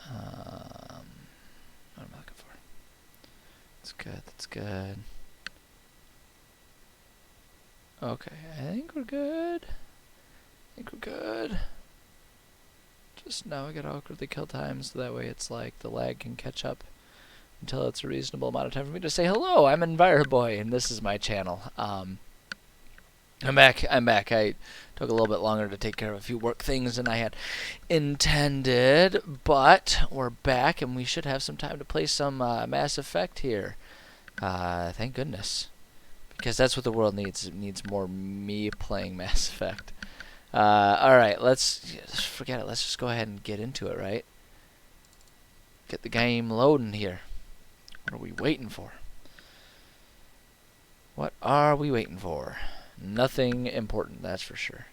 What am I looking for? That's good. That's good. Okay, I think we're good. Just now we gotta awkwardly kill time so that way it's like the lag can catch up until it's a reasonable amount of time for me to say hello. I'm EnviroBoy and this is my channel. I'm back. I took a little bit longer to take care of a few work things than I had intended, but we're back and we should have some time to play some Mass Effect here. Thank goodness. Because that's what the world needs. It needs more me playing Mass Effect. Alright, let's forget it. Let's just go ahead and get into it, right? Get the game loading here. What are we waiting for? What are we waiting for? Nothing important, that's for sure.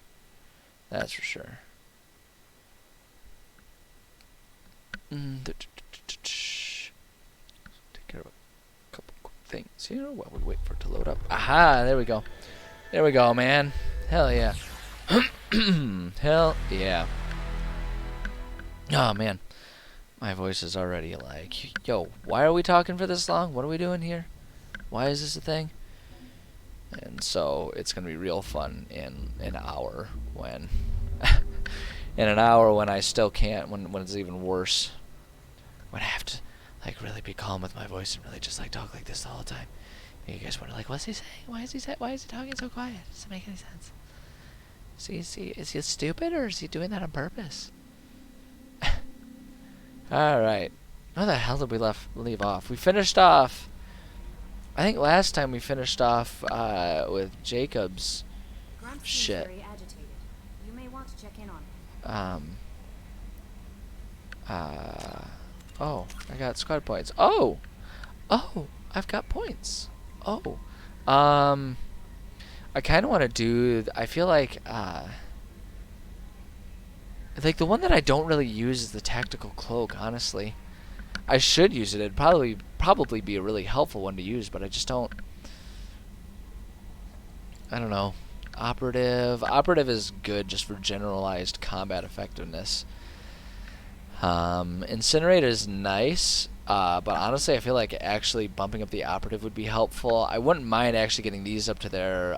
That's for sure. Take care of a couple quick things here while we wait for it to load up. Aha, there we go. There we go, man. Hell yeah. Hell yeah. Oh, man. My voice is already like, yo, why are we talking for this long? What are we doing here? Why is this a thing? And so it's going to be real fun in an hour when... in an hour when I still can't, when it's even worse. When I have to, like, really be calm with my voice and really just, like, talk like this all the time. And you guys wonder, like, what's he saying? Why is he talking so quiet? Doesn't make any sense. Is he stupid or is he doing that on purpose? Alright. How the hell did we leave off? We finished off... I think last time we finished off with Jacob's shit. Very agitated. You may want to check in on him. Oh, I got squad points. Oh, I've got points. Oh, I kind of want to do. I feel like the one that I don't really use is the tactical cloak. Honestly, I should use it. It'd probably be a really helpful one to use, but I just don't. I don't know. Operative is good just for generalized combat effectiveness. Incinerate is nice, but honestly I feel like actually bumping up the operative would be helpful. I wouldn't mind actually getting these up to their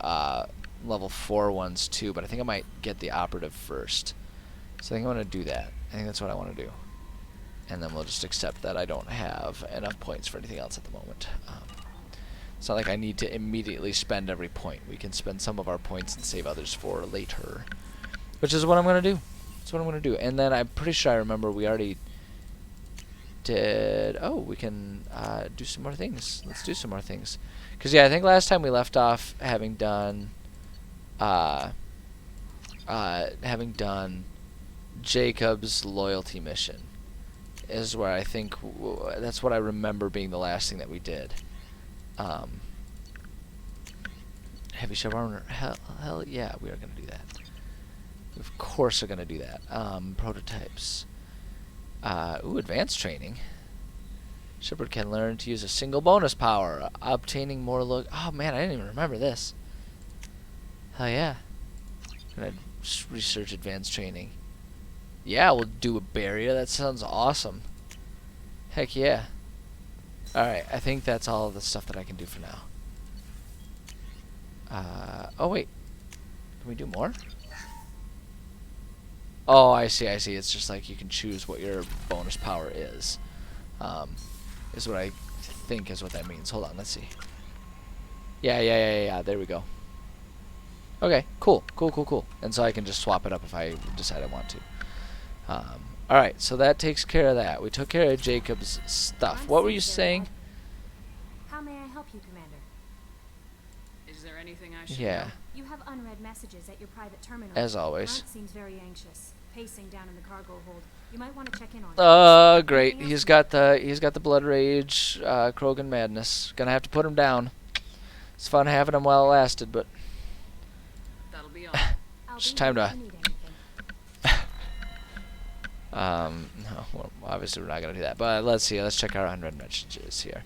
level 4 ones too, but I think I might get the operative first. So I think I want to do that. I think that's what I want to do. And then we'll just accept that I don't have enough points for anything else at the moment. It's not like I need to immediately spend every point. We can spend some of our points and save others for later. Which is what I'm going to do. That's what I'm going to do. And then I'm pretty sure I remember we already did... Oh, we can do some more things. Let's do some more things. Because, yeah, I think last time we left off having done... Jacob's loyalty mission. Is where I think... that's what I remember being the last thing that we did. Heavy shell armor. Hell yeah, we are going to do that. We of course are going to do that. Prototypes. Ooh, advanced training. Shepard can learn to use a single bonus power. Obtaining more look. Oh man, I didn't even remember this. Hell yeah. I'm going to research advanced training. Yeah, we'll do a barrier. That sounds awesome. Heck yeah. Alright, I think that's all of the stuff that I can do for now. Oh wait. Can we do more? Oh, I see. It's just like you can choose what your bonus power is. Is what I think is what that means. Hold on, let's see. Yeah. There we go. Okay, cool. And so I can just swap it up if I decide I want to. Alright, so that takes care of that. We took care of Jacob's stuff. What were you saying? How may I help you, Commander? Is there anything I should Yeah. know? You have unread messages at your private terminal. As always. Grant seems very anxious, pacing down in the cargo hold. You might want to check in on him. Great. He's got the blood rage, Krogan madness. Gonna have to put him down. It's fun having him while it lasted, but That'll be all. just time to. If you need anything. No, well, obviously we're not gonna do that. But let's see. Let's check our unread messages here.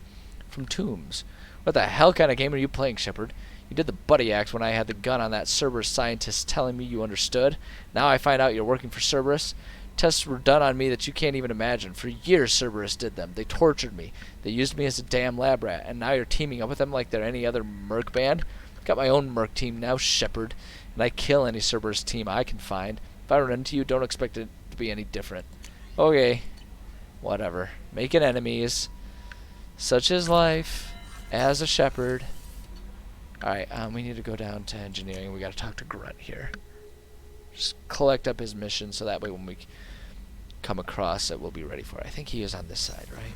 From Tombs. What the hell kind of game are you playing, Shepard? You did the buddy act when I had the gun on that Cerberus scientist telling me you understood. Now I find out you're working for Cerberus. tests were done on me that you can't even imagine. For years, Cerberus did them. They tortured me. They used me as a damn lab rat, and now you're teaming up with them like they're any other merc band? Got my own merc team now, Shepard, and I kill any Cerberus team I can find. If I run into you, don't expect it to be any different. Okay. Whatever. Making enemies. Such is life. As a Shepard. Alright, we need to go down to engineering. We gotta talk to Grunt here. Just collect up his mission so that way when we come across it, we'll be ready for it. I think he is on this side, right?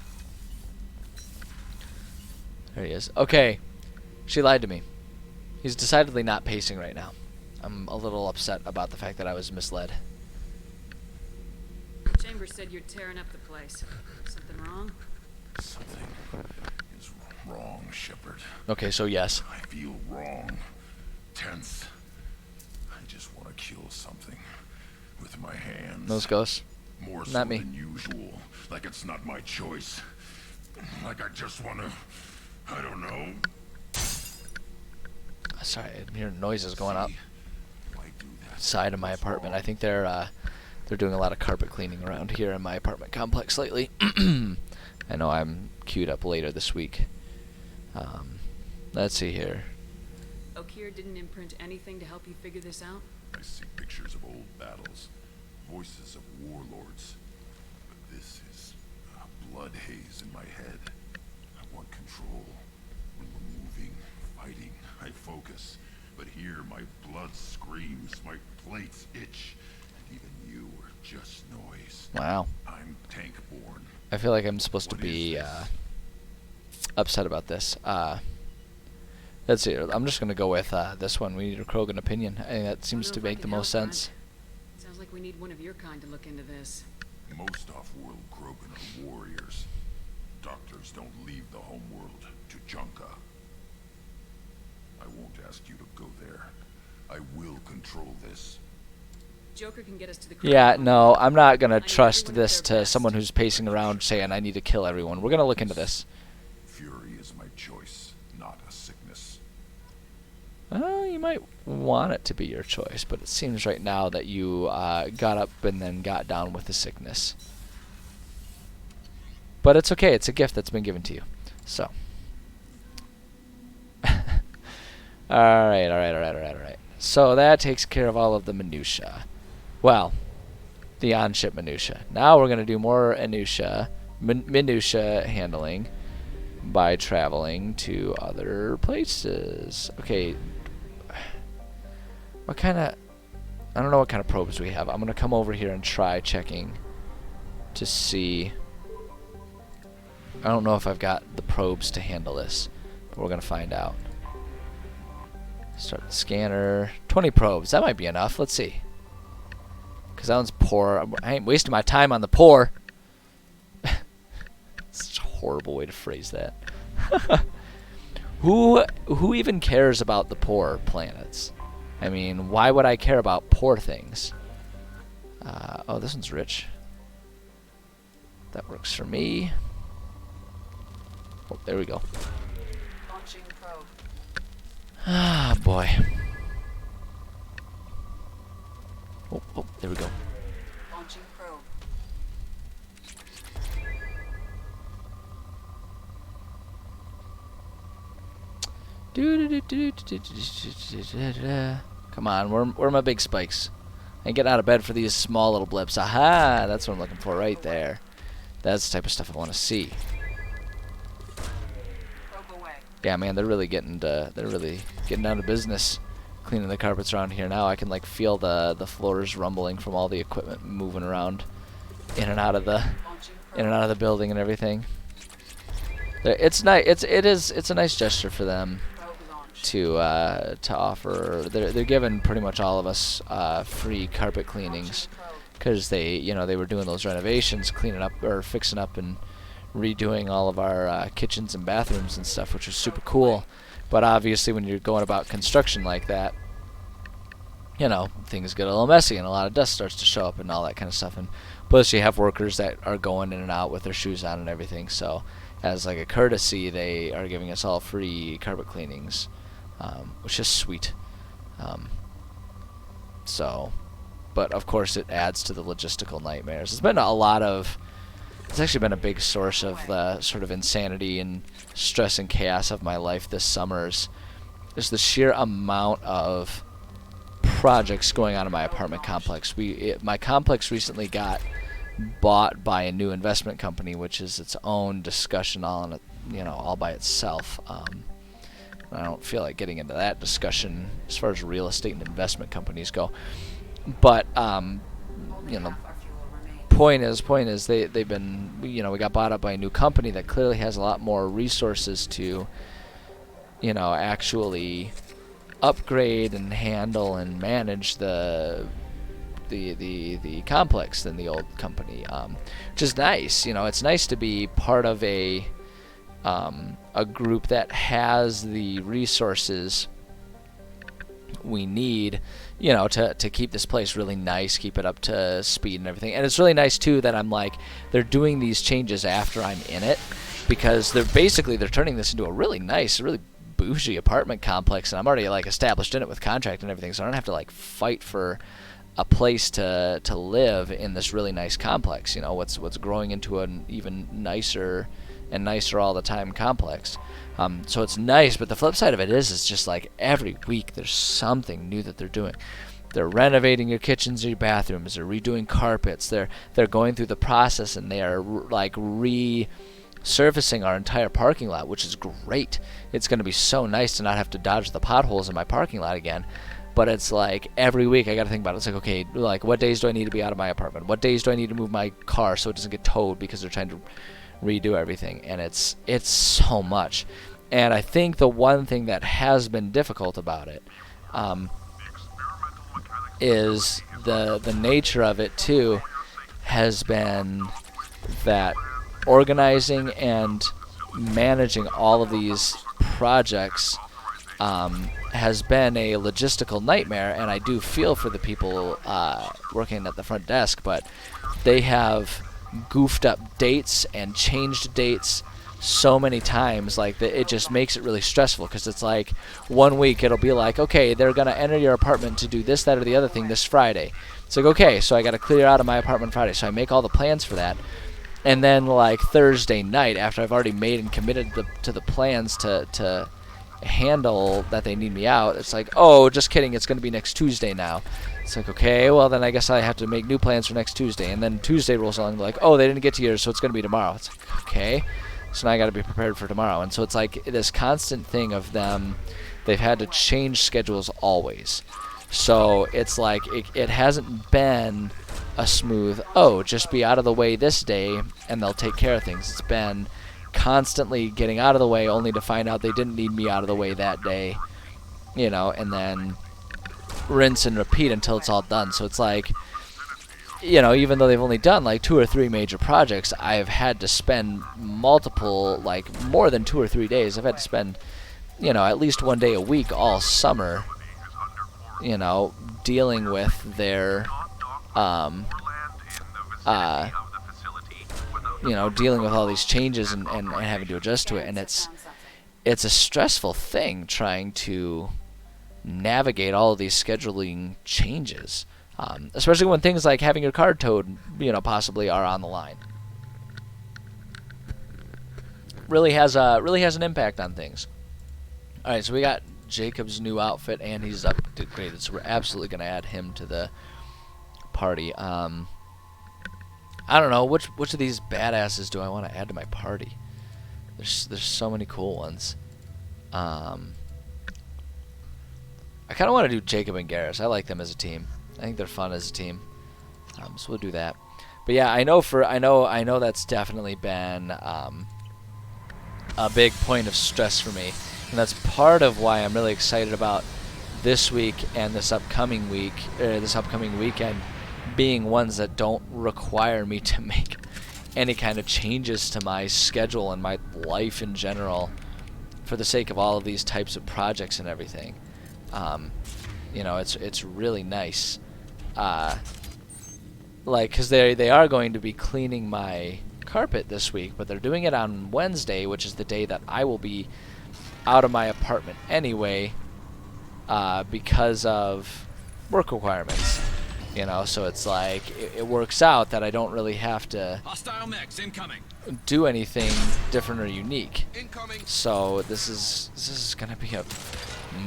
There he is. Okay. She lied to me. He's decidedly not pacing right now. I'm a little upset about the fact that I was misled. Chambers said you're tearing up the place. Something wrong? Something is wrong, Shepard. Okay, so yes. I feel wrong. Tense. I just want to kill something with my hands. Those ghosts. More so Not me. than usual. Like it's not my choice. Like I just want to... I don't know. Sorry, I'm hearing noises going up. Why do that? Side of my apartment. I think they're doing a lot of carpet cleaning around here in my apartment complex lately. I know I'm queued up later this week. Let's see here. Okeer didn't imprint anything to help you figure this out? I see pictures of old battles, voices of warlords. But this is a blood haze in my head. I want control. When we're moving, fighting, I focus. But here my blood screams, my plates itch, and even you are just noise. Wow. I'm tank-born. I feel like I'm supposed to What be is this? upset about this. Let's see. I'm just going to go with this one. We need a Krogan opinion. I think that seems to make the most sense. Sounds like we need one of your kind to look into this. Most off-world Krogan are warriors. Doctors don't leave the homeworld to Junka. I won't ask you to go there. I will control this. Joker can get us to the Yeah, Krogan. no, I'm not going to I need trust everyone at this their to best. someone who's pacing around saying I need to kill everyone. We're going to look into this. Fury is my choice, not a sickness. You might want it to be your choice, but it seems right now that you got up and then got down with the sickness. But it's okay. It's a gift that's been given to you. So. Alright. So that takes care of all of the minutia. Well, the on-ship minutia. Now we're going to do more minutia handling by traveling to other places. Okay. What kind of... I don't know what kind of probes we have. I'm going to come over here and try checking to see... I don't know if I've got the probes to handle this, but we're going to find out. Start the scanner. 20 probes. That might be enough. Let's see. Because that one's poor. I ain't wasting my time on the poor. Such a horrible way to phrase that. Who even cares about the poor planets? I mean, why would I care about poor things? Oh, this one's rich. That works for me. Oh, there we go. Launching probe. Ah, boy. Oh, there we go. Launching probe. Come on, where are my big spikes? I ain't getting out of bed for these small little blips. Aha! That's what I'm looking for right there. That's the type of stuff I want to see. Probe away. Yeah, man, they're really getting down to business, cleaning the carpets around here now. I can like feel the floors rumbling from all the equipment moving around in and out of the building and everything. It's nice. It's a nice gesture for them to offer. They're giving pretty much all of us free carpet cleanings because they were doing those renovations, cleaning up or fixing up and redoing all of our kitchens and bathrooms and stuff, which was super cool. But obviously, when you're going about construction like that, things get a little messy and a lot of dust starts to show up and all that kind of stuff. And plus, you have workers that are going in and out with their shoes on and everything. So, as like a courtesy, they are giving us all free carpet cleanings, which is sweet. So, but of course it adds to the logistical nightmares. It's actually been a big source of the sort of insanity and stress and chaos of my life this summer's is the sheer amount of projects going on in my apartment complex. My complex recently got bought by a new investment company, which is its own discussion all by itself. I don't feel like getting into that discussion as far as real estate and investment companies go. But point is they've been, we got bought up by a new company that clearly has a lot more resources to actually upgrade and handle and manage the complex than the old company, which is nice. It's nice to be part of a group that has the resources we need, to keep this place really nice, keep it up to speed and everything. And it's really nice too that I'm like, they're doing these changes after I'm in it, because they're turning this into a really nice, really bougie apartment complex, and I'm already like established in it with contract and everything, so I don't have to like fight for a place to live in this really nice complex. What's growing into an even nicer and nicer all the time complex. So it's nice, but the flip side of it is just like every week there's something new that they're doing. They're renovating your kitchens or your bathrooms. They're redoing carpets. They're going through the process, and they are like resurfacing our entire parking lot, which is great. It's going to be so nice to not have to dodge the potholes in my parking lot again. But it's like every week I got to think about it. It's like, okay, like what days do I need to be out of my apartment? What days do I need to move my car so it doesn't get towed because they're trying to redo everything? And it's so much. And I think the one thing that has been difficult about it is the nature of it too has been that organizing and managing all of these projects has been a logistical nightmare. And I do feel for the people working at the front desk, but they have goofed up dates and changed dates so many times, like that it just makes it really stressful, because it's like 1 week it'll be like, okay, they're going to enter your apartment to do this, that, or the other thing this Friday. It's like, okay, so I got to clear out of my apartment Friday, so I make all the plans for that. And then like Thursday night, after I've already made and committed to the plans to handle that they need me out, it's like, oh, just kidding, it's going to be next Tuesday now. It's like, okay, well then I guess I have to make new plans for next Tuesday. And then Tuesday rolls along, like, oh, they didn't get to yours, so it's going to be tomorrow. It's like, okay, so now I got to be prepared for tomorrow. And so it's like this constant thing of them, they've had to change schedules always. So it's like it hasn't been a smooth, oh, just be out of the way this day and they'll take care of things. It's been constantly getting out of the way only to find out they didn't need me out of the way that day, and then rinse and repeat until it's all done. So it's like, even though they've only done like 2 or 3 major projects, I've had to spend multiple, like more than 2 or 3 days. I've had to spend, at least 1 day a week all summer, dealing with their, dealing with all these changes and having to adjust to it. And it's a stressful thing trying to navigate all of these scheduling changes. Especially when things like having your car towed, possibly are on the line. Really has an impact on things. All right, so we got Jacob's new outfit, and he's upgraded, so we're absolutely going to add him to the party. I don't know which of these badasses do I want to add to my party. There's so many cool ones. I kind of want to do Jacob and Garrus. I like them as a team. I think they're fun as a team. So we'll do that. But yeah, I know that's definitely been a big point of stress for me, and that's part of why I'm really excited about this week and this upcoming weekend being ones that don't require me to make any kind of changes to my schedule and my life in general for the sake of all of these types of projects and everything. It's really nice. Because they are going to be cleaning my carpet this week, but they're doing it on Wednesday, which is the day that I will be out of my apartment anyway, because of work requirements. You know, so it's like it works out that I don't really have to Hostile mechs incoming. do anything different or unique. Incoming. So this is gonna be a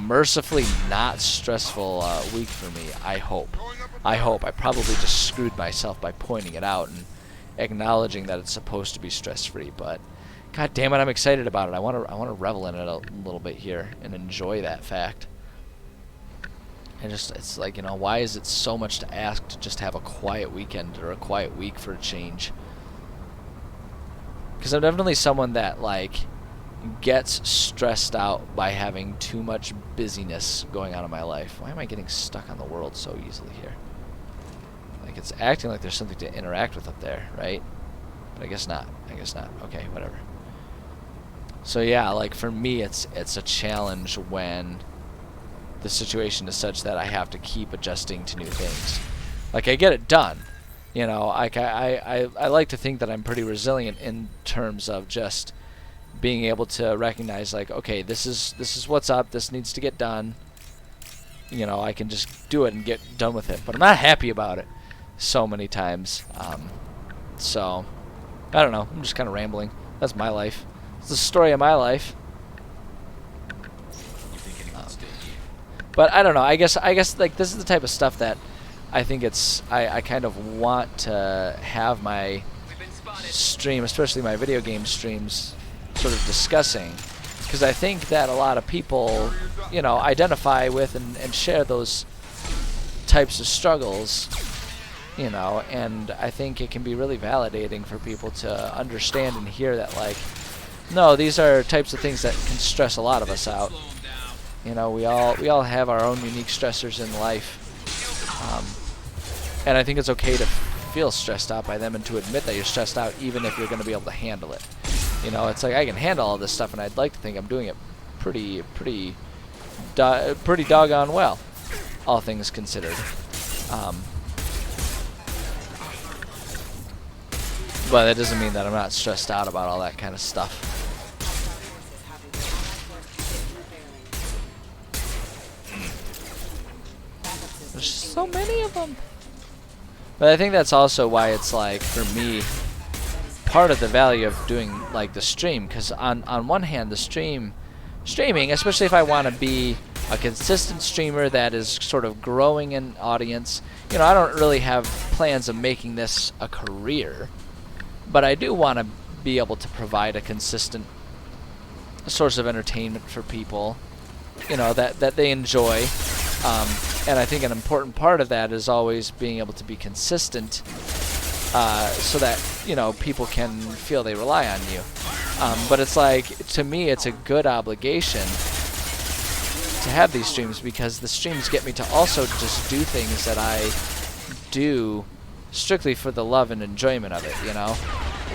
mercifully not stressful week for me. I hope. I probably just screwed myself by pointing it out and acknowledging that it's supposed to be stress-free. But God damn it, I'm excited about it. I want to revel in it a little bit here and enjoy that fact. And just, it's like, you know, why is it so much to ask to just have a quiet weekend or a quiet week for a change? Because I'm definitely someone that, like, gets stressed out by having too much busyness going on in my life. Why am I getting stuck on the world so easily here? Like, it's acting like there's something to interact with up there, right? But I guess not. I guess not. Okay, whatever. So yeah, like, for me, it's a challenge when the situation is such that I have to keep adjusting to new things. Like, I get it done. You know, like I like to think that I'm pretty resilient in terms of just being able to recognize, like, okay, this is what's up, this needs to get done. You know, I can just do it and get done with it. But I'm not happy about it so many times. So, I don't know, I'm just kind of rambling. That's my life. It's the story of my life. But I don't know. I guess like this is the type of stuff that I think I kind of want to have my stream, especially my video game streams, sort of discussing, because I think that a lot of people, you know, identify with and share those types of struggles, you know, and I think it can be really validating for people to understand and hear that, like, no, these are types of things that can stress a lot of us out. You know, we all have our own unique stressors in life, and I think it's okay to feel stressed out by them and to admit that you're stressed out, even if you're going to be able to handle it. You know, it's like I can handle all this stuff, and I'd like to think I'm doing it pretty doggone well, all things considered. But that doesn't mean that I'm not stressed out about all that kind of stuff. There's so many of them. But I think that's also why it's, like, for me, part of the value of doing, like, the stream. Because on one hand, the streaming, especially if I want to be a consistent streamer that is sort of growing in audience, you know, I don't really have plans of making this a career. But I do want to be able to provide a consistent source of entertainment for people, you know, that they enjoy. And I think an important part of that is always being able to be consistent, so that, you know, people can feel they rely on you. But it's like, to me, it's a good obligation to have these streams, because the streams get me to also just do things that I do strictly for the love and enjoyment of it, you know?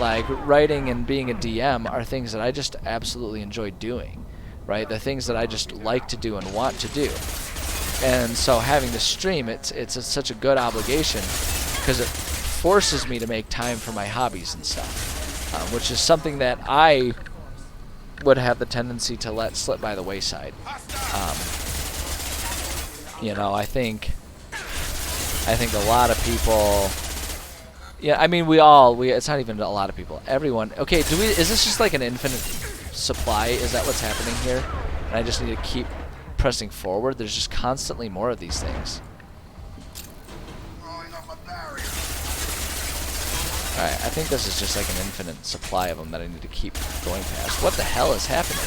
Like, writing and being a DM are things that I just absolutely enjoy doing, right? The things that I just like to do and want to do. And so having the stream, it's such a good obligation, because it forces me to make time for my hobbies and stuff, which is something that I would have the tendency to let slip by the wayside. You know, I think a lot of people, yeah, I mean, it's not even a lot of people, everyone. Okay, is this just like an infinite supply? Is that what's happening here? And I just need to keep pressing forward? There's just constantly more of these things. Alright, I think this is just like an infinite supply of them that I need to keep going past. What the hell is happening?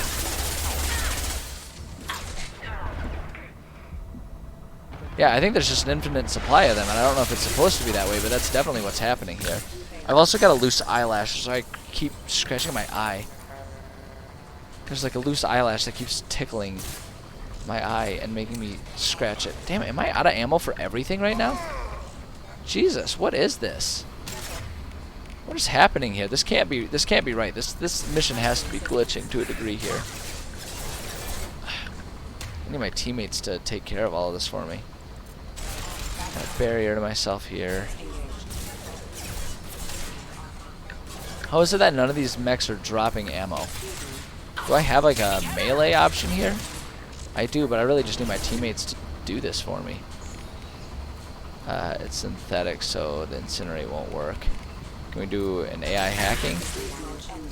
Yeah, I think there's just an infinite supply of them, and I don't know if it's supposed to be that way, but that's definitely what's happening here. I've also got a loose eyelash, so I keep scratching my eye. There's like a loose eyelash that keeps tickling my eye and making me scratch it. Damn it, am I out of ammo for everything right now? Jesus, what is this? What is happening here? This can't be right. This mission has to be glitching to a degree here. I need my teammates to take care of all of this for me. Got a barrier to myself here. How is it that none of these mechs are dropping ammo? Do I have like a melee option here? I do, but I really just need my teammates to do this for me. It's synthetic, so the incinerate won't work. Can we do an AI hacking? Damage ended.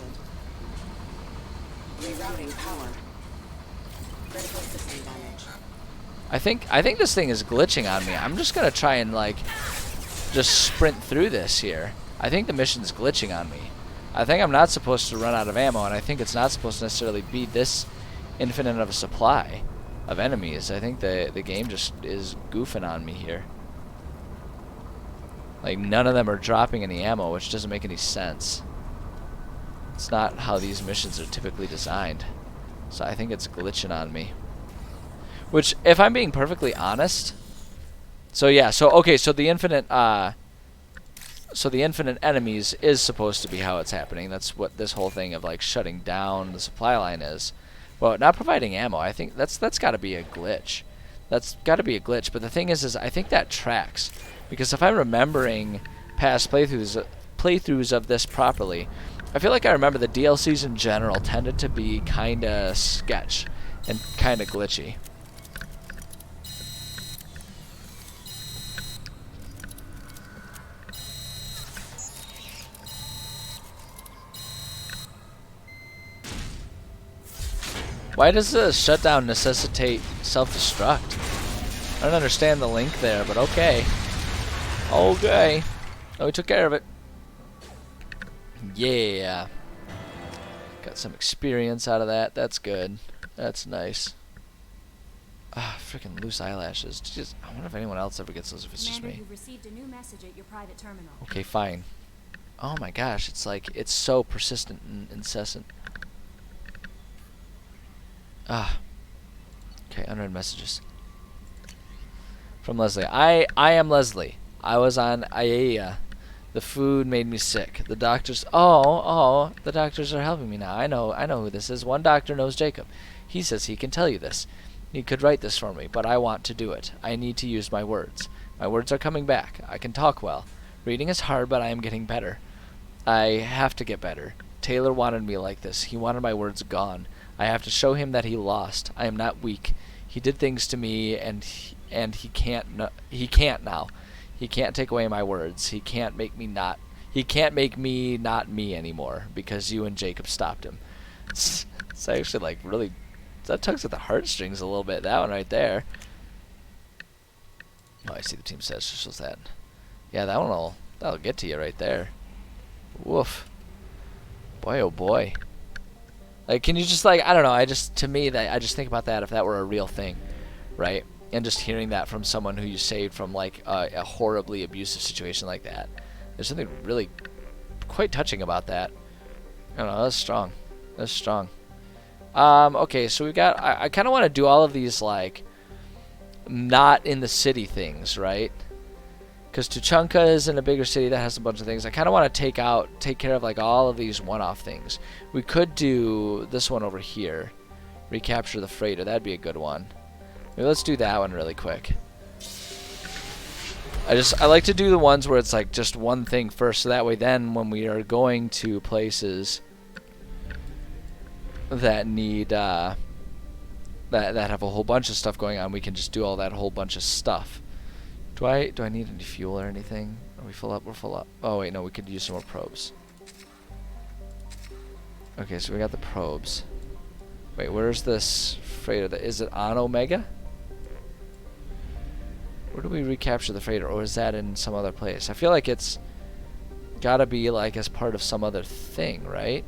Rerouting power. Critical system damage. I think this thing is glitching on me. I'm just gonna try and like just sprint through this here. I think the mission's glitching on me. I think I'm not supposed to run out of ammo, and I think it's not supposed to necessarily be this infinite of a supply of enemies. I think the game just is goofing on me here. Like, none of them are dropping any ammo, which doesn't make any sense. It's not how these missions are typically designed. So I think it's glitching on me. Which, if I'm being perfectly honest... So yeah, so the infinite enemies is supposed to be how it's happening. That's what this whole thing of like shutting down the supply line is. Well, not providing ammo, I think that's got to be a glitch. That's got to be a glitch. But the thing is I think that tracks. Because if I'm remembering past playthroughs of this properly, I feel like I remember the DLCs in general tended to be kind of sketch and kind of glitchy. Why does the shutdown necessitate self-destruct? I don't understand the link there, but okay. Okay. Oh, we took care of it. Yeah. Got some experience out of that. That's good. That's nice. Ah, freaking loose eyelashes. Just, I wonder if anyone else ever gets those, if it's just Commander, me. you've received a new message at your private terminal. Okay, fine. Oh my gosh, it's like, it's so persistent and incessant. Ah. Okay, unread messages. From Leslie. I am Leslie. I was on IAEA. The food made me sick. The doctors... Oh, the doctors are helping me now. I know who this is. One doctor knows Jacob. He says he can tell you this. He could write this for me, but I want to do it. I need to use my words. My words are coming back. I can talk well. Reading is hard, but I am getting better. I have to get better. Taylor wanted me like this. He wanted my words gone. I have to show him that he lost. I am not weak. He did things to me, and he can't now. He can't take away my words. He can't make me not me anymore because you and Jacob stopped him. It's actually like really, that tugs at the heartstrings a little bit. That one right there. Oh, I see the team says just that. Yeah, that'll get to you right there. Woof. Boy, oh boy. Like, can you just like, I don't know. I just think about that if that were a real thing, right? And just hearing that from someone who you saved from like a horribly abusive situation like that. There's something really quite touching about that. I don't know, that's strong. That's strong. Okay, so we got, I kind of want to do all of these like not in the city things, right? Because Tuchanka is in a bigger city that has a bunch of things. I kind of want to take care of like all of these one-off things. We could do this one over here. Recapture the freighter. That'd be a good one. Maybe let's do that one really quick. I like to do the ones where it's like just one thing first, so that way then when we are going to places that need that have a whole bunch of stuff going on, we can just do all that whole bunch of stuff. Do I need any fuel or anything? Are we full up? We're full up. Oh wait, no, we could use some more probes. Okay, so we got the probes. Wait, where's this freighter? Is it on Omega? Where do we recapture the freighter, or is that in some other place? I feel like it's gotta be like as part of some other thing, right?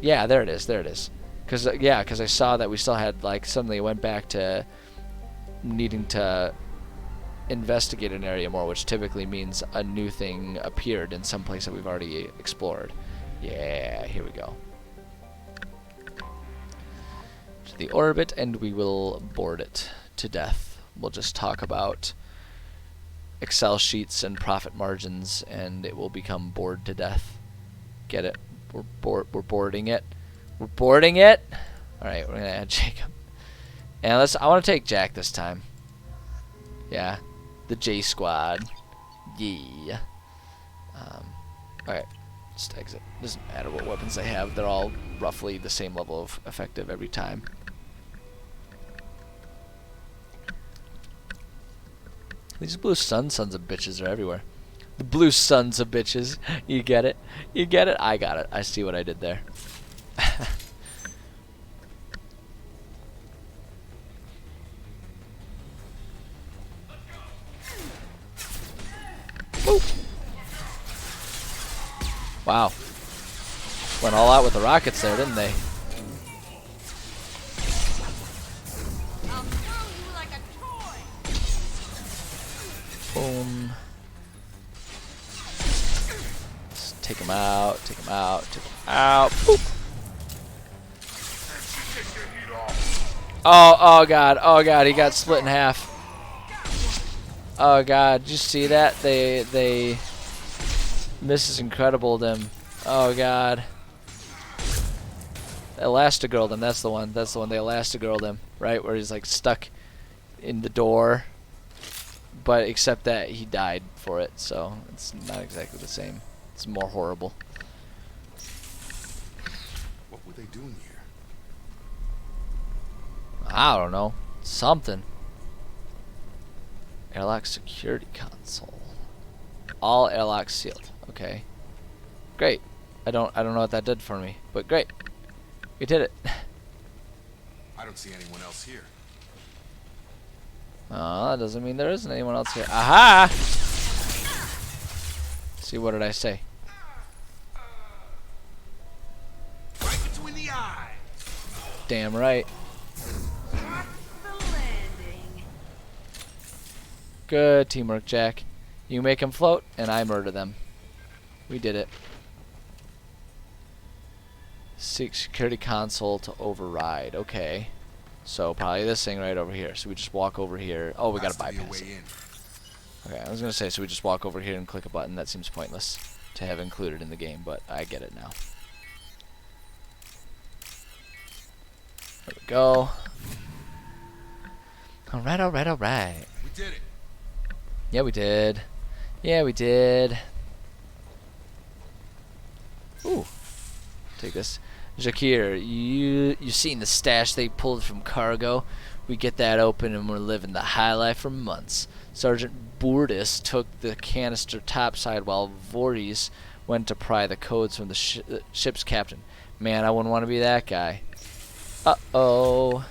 Yeah, there it is. There it is. Cause I saw that we still had like suddenly it went back to needing to investigate an area more, which typically means a new thing appeared in some place that we've already explored. Yeah, here we go. To the orbit, and we will board it to death. We'll just talk about Excel sheets and profit margins, and it will become bored to death. Get it? We're boarding it. We're boarding it. All right, we're gonna add Jacob, and I want to take Jack this time. Yeah, the J squad. Yeah. All right, just exit. Doesn't matter what weapons they have; they're all roughly the same level of effective every time. These blue sons of bitches are everywhere. The blue sons of bitches. You get it? You get it? I got it. I see what I did there. Wow. Went all out with the rockets there, didn't they? Boom. Let's take him out, take him out, take him out. Boop. Oh god, he got split in half. Oh god, did you see that? They Mrs. Incredible'd him. Oh god. Elastigirl'd him, that's the one. That's the one, they Elastigirl'd him. Right, where he's like stuck in the door. But except that he died for it, so it's not exactly the same. It's more horrible. What were they doing here? I don't know. Something. Airlock security console. All airlocks sealed. Okay. Great. I don't know what that did for me, but great. We did it. I don't see anyone else here. Oh, that doesn't mean there isn't anyone else here. Aha! See, what did I say? Right between the eyes. Damn right. Good teamwork, Jack. You make them float, and I murder them. We did it. Seek security console to override. Okay. So probably this thing right over here. So we just walk over here. Oh, we gotta bypass it. Okay, I was gonna say, so we just walk over here and click a button. That seems pointless to have included in the game, but I get it now. There we go. Alright, alright, alright. We did it. Yeah, we did. Yeah, we did. Ooh. Take this. Jakir, you seen the stash they pulled from cargo? We get that open and we're living the high life for months. Sergeant Bourdis took the canister topside while Voorhees went to pry the codes from the ship's captain. Man, I wouldn't want to be that guy. Uh-oh.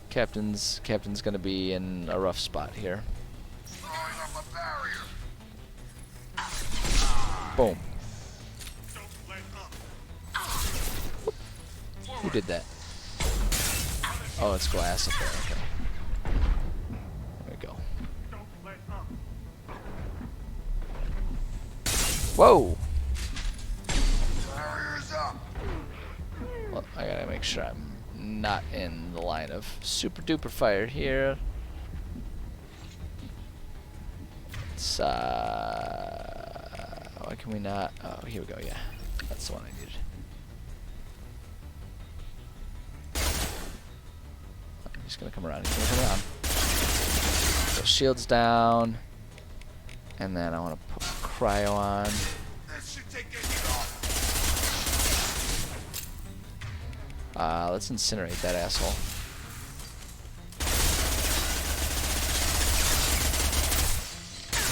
Captain's gonna be in a rough spot here. Boom. Who did that? Oh, it's glass up there. Okay. There we go. Whoa! Well, I gotta make sure I'm not in the line of super duper fire here. It's why can we not? Oh, here we go. Yeah, that's the one I needed. He's gonna come around. He's gonna come around. So shields down, and then I want to put cryo on. Let's incinerate that asshole.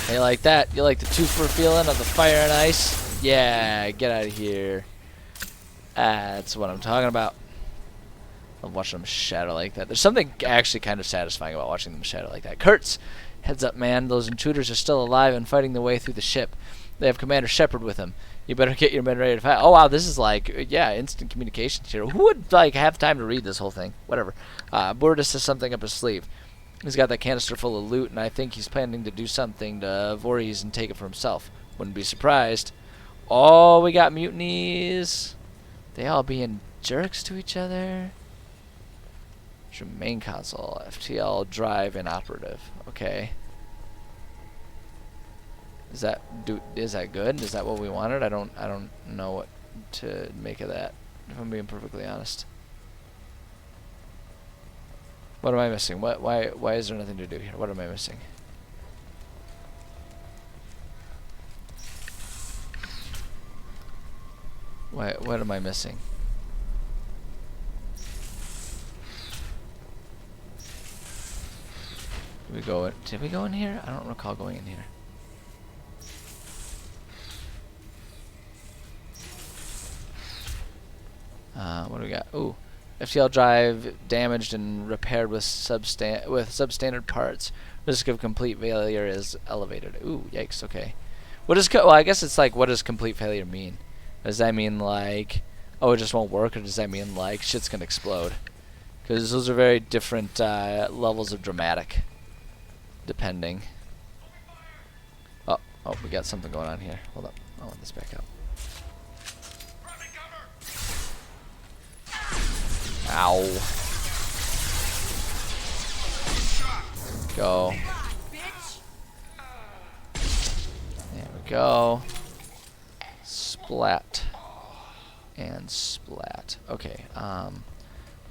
Hey, you like that? You like the two-for feeling of the fire and ice? Yeah, get out of here. That's what I'm talking about. I'm watching them shatter like that. There's something actually kind of satisfying about watching them shatter like that. Kurtz, heads up, man. Those intruders are still alive and fighting their way through the ship. They have Commander Shepard with them. You better get your men ready to fight. Oh wow, this is like, yeah, instant communications here. Who would like have time to read this whole thing? Whatever. Bourdis has something up his sleeve. He's got that canister full of loot, and I think he's planning to do something to Voorhees and take it for himself. Wouldn't be surprised. Oh, we got mutinies. They all being jerks to each other. Main console, FTL drive inoperative. Okay. Is that good? Is that what we wanted? I don't know what to make of that, if I'm being perfectly honest. What am I missing? Why is there nothing to do here? What am I missing? What am I missing? Did we go in here? I don't recall going in here. What do we got? Ooh, FTL drive damaged and repaired with substandard parts. Risk of complete failure is elevated. Ooh, yikes. Okay. What is well? I guess it's like, what does complete failure mean? Does that mean like, oh, it just won't work, or does that mean like shit's gonna explode? Because those are very different levels of dramatic, depending. Oh, we got something going on here. Hold up. I want this back up. Ow. Go. There we go. Splat. And splat. Okay,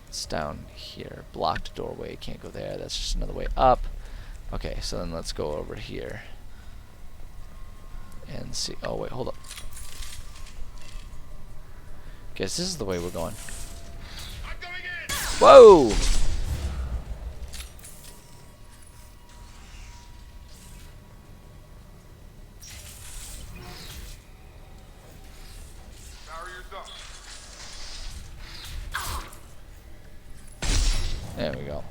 it's down here. Blocked doorway. Can't go there. That's just another way up. Okay, so then let's go over here. And see. Oh, wait, hold up. Guess this is the way we're going. Whoa! There we go.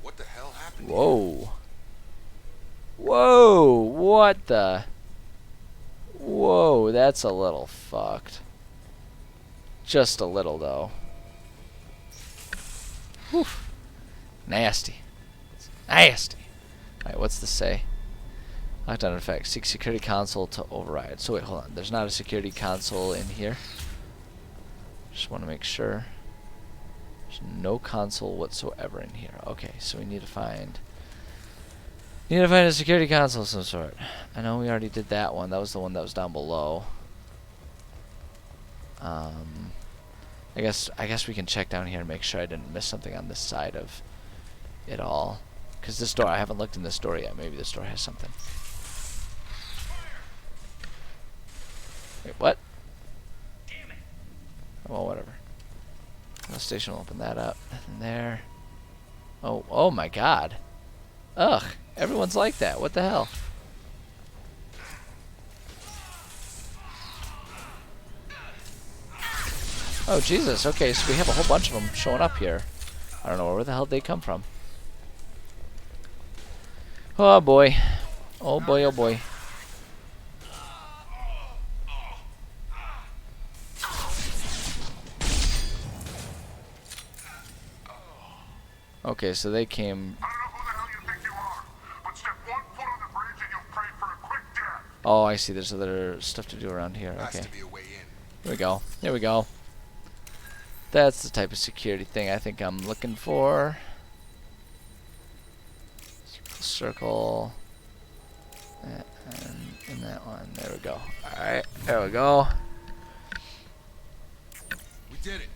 What the hell happened? Whoa. Whoa, what the? Whoa, that's a little fucked. Just a little, though. Whew. Nasty. It's nasty. Alright, what's this say? Lockdown effect. Seek security console to override. So wait, hold on. There's not a security console in here. Just want to make sure. There's no console whatsoever in here. Okay, so we need to find a security console of some sort. I know we already did that one. That was the one that was down below. I guess we can check down here and make sure I didn't miss something on this side of it all. Because this door, I haven't looked in this door yet. Maybe this door has something. Wait, what? Damn it. Well, whatever. The station will open that up. Nothing there. Oh my god. Ugh. Everyone's like that. What the hell? Oh, Jesus. Okay, so we have a whole bunch of them showing up here. I don't know where the hell they come from. Oh, boy. Oh, boy, oh, boy. Okay, so they came... I don't know who the hell you think you are, but step 1 foot on the bridge and you'll pray for a quick death. Oh, I see. There's other stuff to do around here. Okay. Has to be a way in. Here we go. Here we go. That's the type of security thing I think I'm looking for. Circle. And in that one. There we go. Alright. There we go. We did it.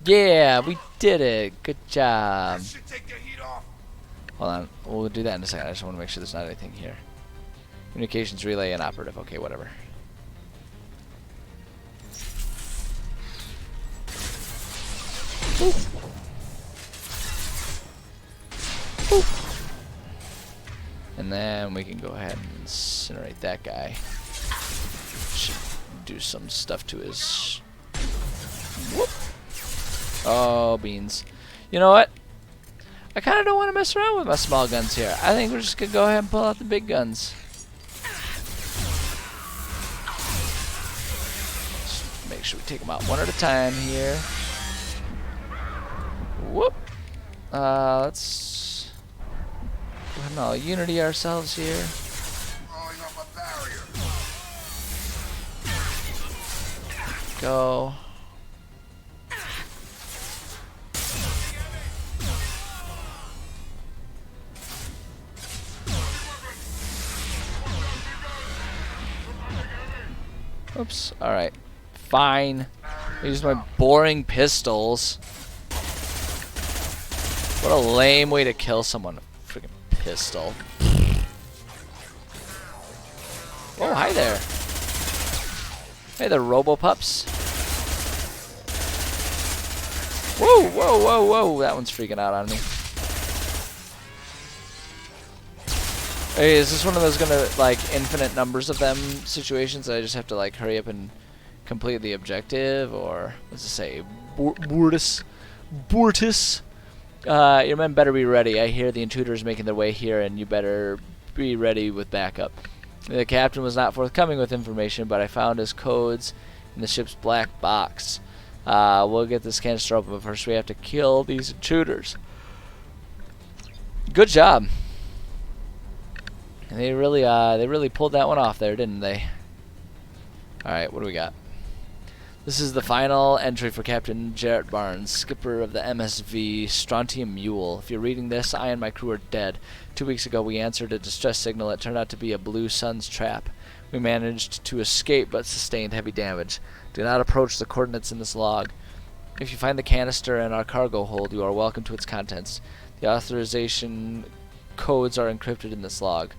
Yeah, we did it. Good job. That should take the heat off. Hold on. We'll do that in a second. I just want to make sure there's not anything here. Communications relay inoperative. Okay, whatever. Boop. Boop. And then we can go ahead and incinerate that guy. Should do some stuff to his... Whoop. Oh, beans. You know what? I kind of don't want to mess around with my small guns here. I think we're just going to go ahead and pull out the big guns. Just make sure we take them out one at a time here. Whoop. Let's go ahead and all unity ourselves here. Throwing up a barrier. Go. Oops. Alright. Fine. I used my boring pistols. What a lame way to kill someone. A freaking pistol. Oh, hi there. Hey there, Robo-Pups. Whoa, whoa, whoa, whoa. That one's freaking out on me. Hey, is this one of those gonna like infinite numbers of them situations that I just have to like hurry up and complete the objective, or what's it say? Bortus. Your men better be ready. I hear the intruders making their way here, and you better be ready with backup. The captain was not forthcoming with information, but I found his codes in the ship's black box. We'll get this canister open, but first we have to kill these intruders. Good job. And they really pulled that one off there, didn't they? All right, what do we got? This is the final entry for Captain Jarrett Barnes, skipper of the MSV Strontium Mule. If you're reading this, I and my crew are dead. 2 weeks ago, we answered a distress signal that turned out to be a Blue Sun's trap. We managed to escape, but sustained heavy damage. Do not approach the coordinates in this log. If you find the canister in our cargo hold, you are welcome to its contents. The authorization codes are encrypted in this log.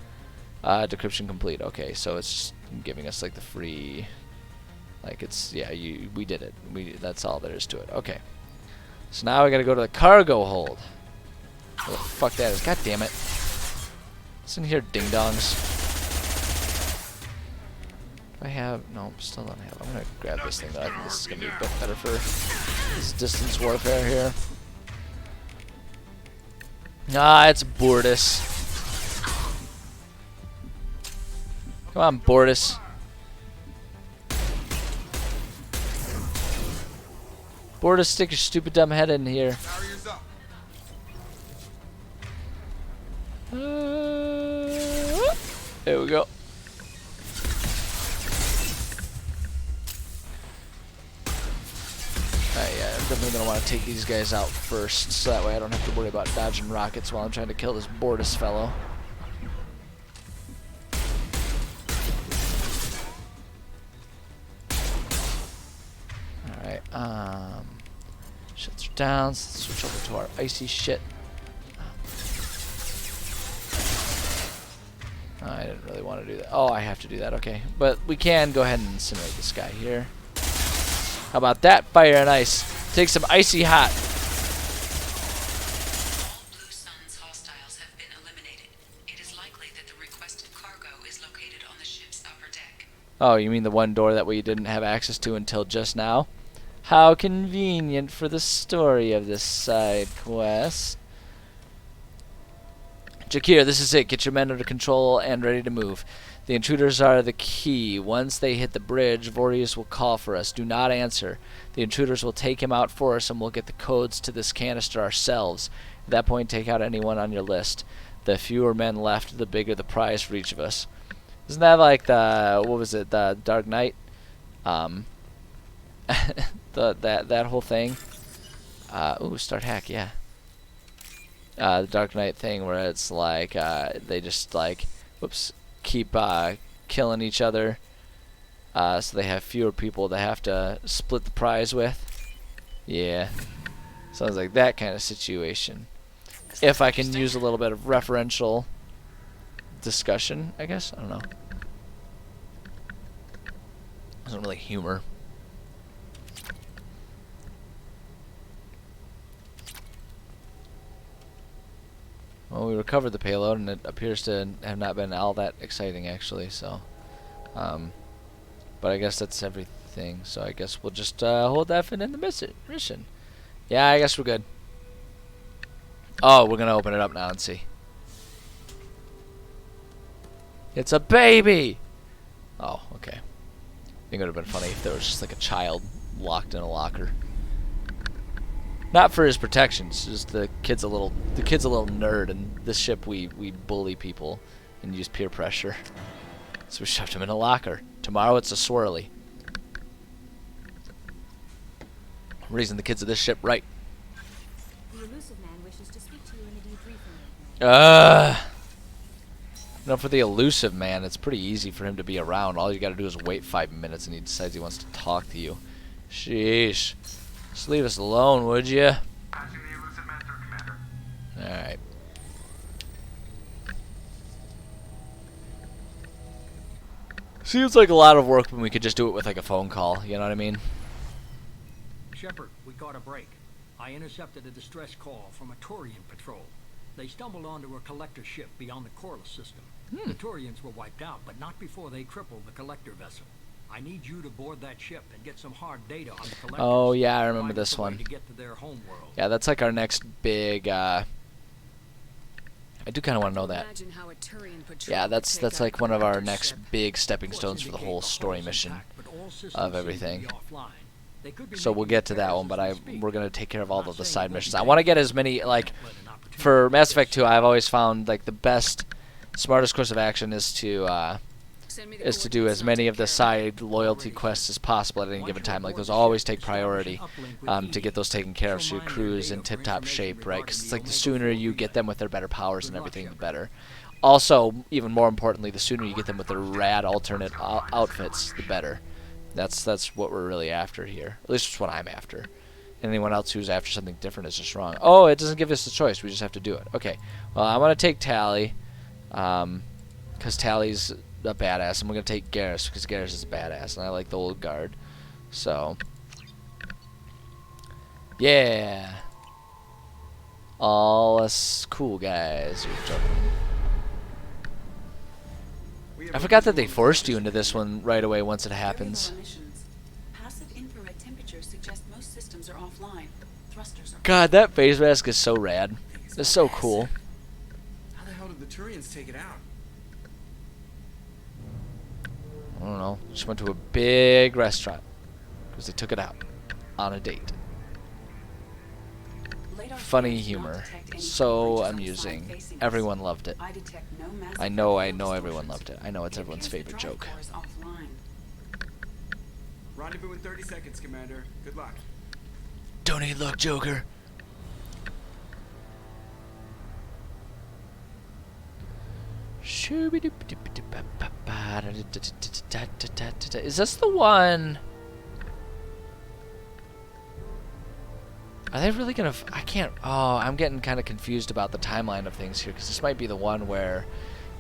Decryption complete. Okay, so it's just giving us like the free... Like it's, yeah, we did it. That's all there is to it. Okay. So now we gotta go to the cargo hold. Where the fuck that is. God damn it. Listen here, ding dongs. Do I have, no, still don't have. I'm gonna grab this thing though. I think this is gonna be a bit better for this distance warfare here. Ah, it's Bortus. Come on, Bortus. Bortus, stick your stupid dumb head in here. There we go. Yeah, I'm definitely gonna want to take these guys out first, so that way I don't have to worry about dodging rockets while I'm trying to kill this Bortus fellow. Alright, shuts are down, let's switch over to our icy shit. I didn't really want to do that. Oh, I have to do that, okay. But we can go ahead and incinerate this guy here. How about that? Fire and ice. Take some icy hot. Blue Sun's hostiles have been eliminated. It is likely that the requested cargo is located on the ship's upper deck. Oh, you mean the one door that we didn't have access to until just now? How convenient for the story of this side quest. Jakir, this is it. Get your men under control and ready to move. The intruders are the key. Once they hit the bridge, Vorius will call for us. Do not answer. The intruders will take him out for us, and we'll get the codes to this canister ourselves. At that point, take out anyone on your list. The fewer men left, the bigger the prize for each of us. Isn't that like the, what was it, the Dark Knight? That whole thing. Ooh, start hack, yeah. The Dark Knight thing where it's like they just like, whoops, keep killing each other, so they have fewer people to have to split the prize with. Yeah, sounds like that kind of situation. If I can use a little bit of referential discussion, I guess. I don't know. Doesn't really humor. Well, we recovered the payload, and it appears to have not been all that exciting, actually, so... but I guess that's everything, so I guess we'll just hold that for in the mission. Yeah, I guess we're good. Oh, we're gonna open it up now and see. It's a baby! Oh, okay. I think it would have been funny if there was just like a child locked in a locker. Not for his protection, it's just the kid's a little nerd, and this ship we bully people and use peer pressure. So we shoved him in a locker. Tomorrow it's a swirly. Raising the kids of this ship right. The elusive man wishes to speak to you in a debriefing. No, for the elusive man, it's pretty easy for him to be around. All you gotta do is wait 5 minutes and he decides he wants to talk to you. Sheesh. Just leave us alone, would you? Alright. Seems like a lot of work when we could just do it with like a phone call, you know what I mean? Shepard, we got a break. I intercepted a distress call from a Turian patrol. They stumbled onto a collector ship beyond the Corliss system. The Turians were wiped out, but not before they crippled the collector vessel. I need you to board that ship and get some hard data on the collectors. Oh yeah, I remember Find this us a way one. to get to their home world. Yeah, that's like our next big. I do kind of want to know that. Imagine how a Turian patrol Yeah, would that's take out like a one of our collector's next ship. big stepping stones for the whole story mission of everything. So we'll get to that one, but we're gonna take care of all of the side missions. I want to get as many like for Mass Effect 2. I've always found like the best, smartest course of action is to Send me the do coordinates as and I'll many take of the care side loyalty quests as possible at any given time. Like those always take priority to get those taken care of so your crew's in tip-top shape, right? Because it's like the sooner you get them with their better powers and everything, the better. Also, even more importantly, the sooner you get them with their rad alternate outfits, the better. That's what we're really after here. At least it's what I'm after. Anyone else who's after something different is just wrong. Oh, it doesn't give us a choice. We just have to do it. Okay. Well, I want to take Tali, because Tali's a badass, and we're gonna take Garrus because Garrus is a badass, and I like the old guard. So, yeah, all us cool guys. I forgot that they forced you into this one right away once it happens. Variable emissions. Passive infrared temperatures suggest most systems are offline. Thrusters are. God, that face mask is so rad. It's so cool. How the hell did the Turians take it out? I don't know. Just went to a big restaurant because they took it out on a date. Radar Funny scanners do not humor. detect any So creatures on the side amusing. facing us. Everyone loved it. I detect no massive I know distortions. everyone loved it. I know it's It everyone's appears the favorite drive joke. core is offline. Rendezvous in 30 seconds, Commander. Good luck. Don't need luck, Joker. Is this the one? Are they really gonna? I can't. Oh, I'm getting kind of confused about the timeline of things here because this might be the one where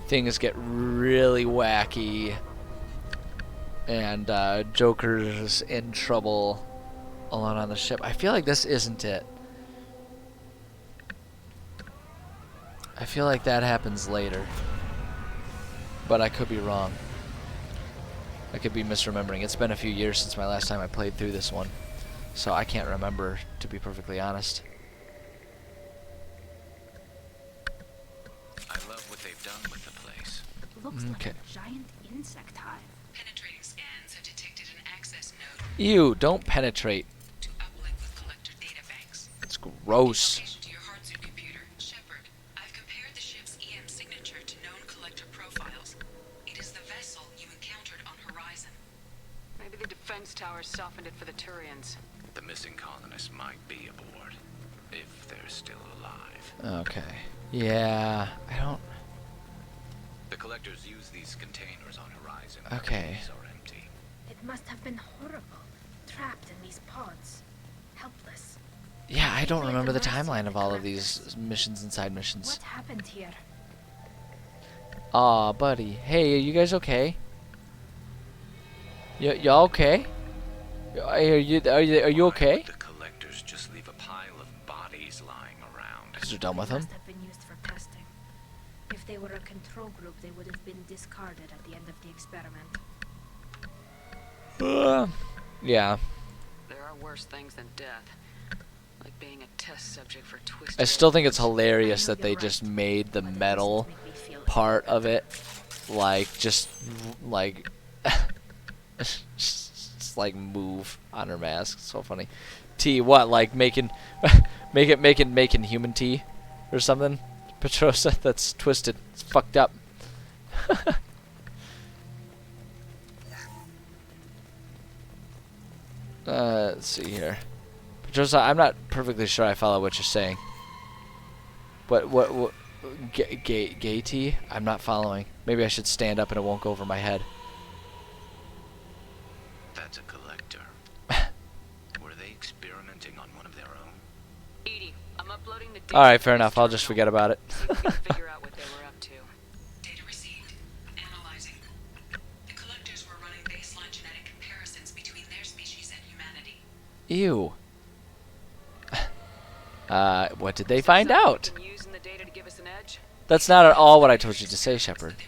things get really wacky and Joker's in trouble alone on the ship. I feel like this isn't it. I feel like that happens later, but I could be wrong. I could be misremembering. It's been a few years since my last time I played through this one, so I can't remember, to be perfectly honest. I love what they've done with the place. Looks Okay. like a giant insect hive. Penetrating scans have detected an access node Ew, don't penetrate. to uplink with collector data banks. It's gross. Location to your hardsuit computer, Shepard. I've compared the ship's EM signature to known collector profiles. It is the vessel you encountered on Horizon. Maybe the defense towers softened it for the Turians. The missing colonists might be aboard, if they're still alive. Okay. Yeah, I don't. The collectors use these containers on Horizon. Okay. These are empty. It must have been horrible. Trapped in these pods. Helpless. Yeah, I don't remember the timeline of all of these missions and side missions. What happened here? Aw, buddy. Hey, are you guys okay? Y'all okay? Are you okay? The collectors just leave a pile of bodies lying around. Because they're done with They them? must have been used for testing. If they were a control group, they would have been discarded at the end of the experiment. Yeah. There are worse things than death. Like being a test subject for twisted. I still think it's animals. hilarious I know that they you're just right, made the but it metal doesn't make me feel part any of better. it like just like just like move on her mask. It's so funny. Tea, what, like making making human tea or something? Petrosa, that's twisted. It's fucked up. Let's see here. Petrosa, I'm not perfectly sure I follow what you're saying. What gay tea? I'm not following. Maybe I should stand up and it won't go over my head. That's a collector. Were they experimenting on one of their own? Edie, I'm uploading the data. Alright, to fair this enough. I'll just terminal. forget about it. See if we can figure out what they were up to. Data received. Analyzing. The collectors were running baseline genetic comparisons between their species and humanity. Ew. What did they find out? Using the data to give us an edge. That's not at all what I told you to say, Shepard. They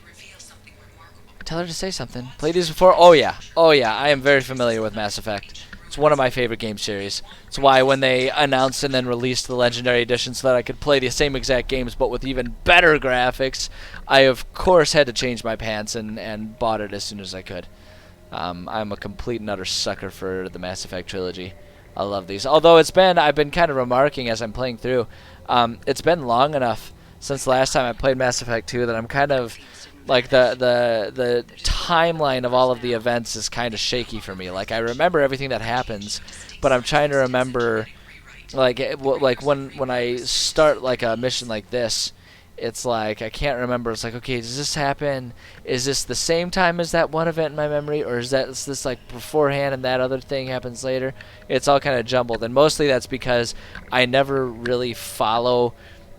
Tell her to say something. Played these before? Oh yeah. Oh yeah. I am very familiar with Mass Effect. It's one of my favorite game series. It's why when they announced and then released the Legendary Edition so that I could play the same exact games but with even better graphics, I of course had to change my pants and bought it as soon as I could. I'm a complete and utter sucker for the Mass Effect trilogy. I love these. Although I've been kind of remarking as I'm playing through, it's been long enough since last time I played Mass Effect 2 that I'm kind of like the timeline of all of the events is kind of shaky for me. Like I remember everything that happens, but I'm trying to remember like when I start like a mission like this, it's like I can't remember. It's like, okay, does this happen? Is this the same time as that one event in my memory, or is this like beforehand and that other thing happens later? It's all kind of jumbled, and mostly that's because I never really follow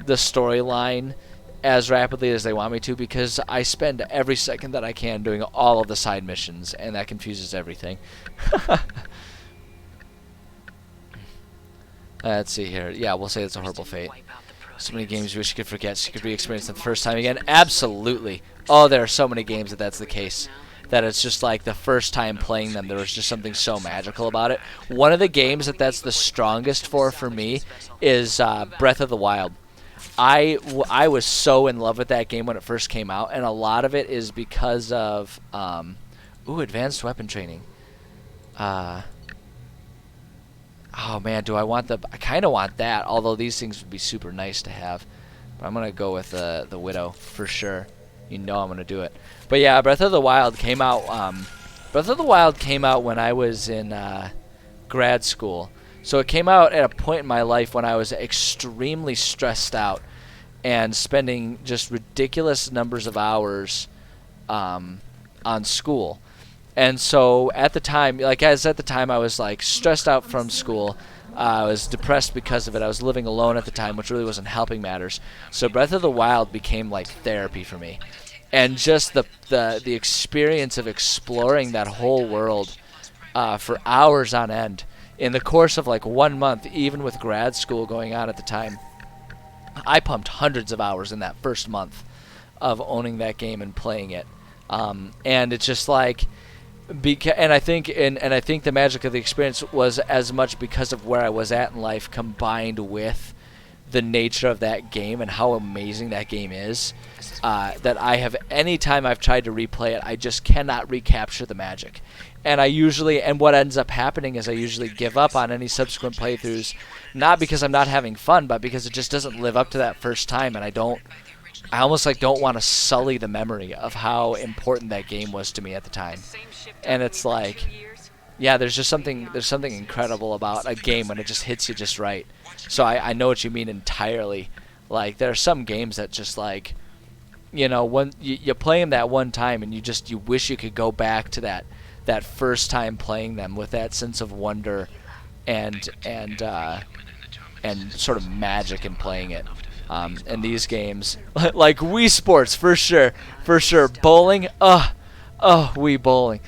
the storyline as rapidly as they want me to, because I spend every second that I can doing all of the side missions, and that confuses everything. Let's see here. Yeah, we'll say it's a horrible fate. So many games you wish you could forget so you could re-experience them the first time again. Absolutely. Oh, there are so many games that's the case. That it's just like the first time playing them, there was just something so magical about it. One of the games that's the strongest for me is Breath of the Wild. I was so in love with that game when it first came out, and a lot of it is because of advanced weapon training. Oh man, I kind of want that, although these things would be super nice to have. But I'm going to go with the Widow for sure. You know I'm going to do it. But yeah, Breath of the Wild came out when I was in grad school. So it came out at a point in my life when I was extremely stressed out and spending just ridiculous numbers of hours on school. And so at the time, I was like stressed out from school. I was depressed because of it. I was living alone at the time, which really wasn't helping matters. So Breath of the Wild became like therapy for me. And just the experience of exploring that whole world for hours on end in the course of like 1 month, even with grad school going on at the time, I pumped hundreds of hours in that first month of owning that game and playing it. And it's just like, and I think the magic of the experience was as much because of where I was at in life, combined with the nature of that game and how amazing that game is, that anytime I've tried to replay it, I just cannot recapture the magic. And what ends up happening is I usually give up on any subsequent playthroughs, not because I'm not having fun, but because it just doesn't live up to that first time, and I almost like don't want to sully the memory of how important that game was to me at the time. And it's like, yeah, there's something incredible about a game when it just hits you just right. So I know what you mean entirely. Like there are some games that just like, when you play them that one time and you wish you could go back to that first time playing them with that sense of wonder and sort of magic in playing it. And these games, like Wii Sports, for sure. Bowling, Wii Bowling.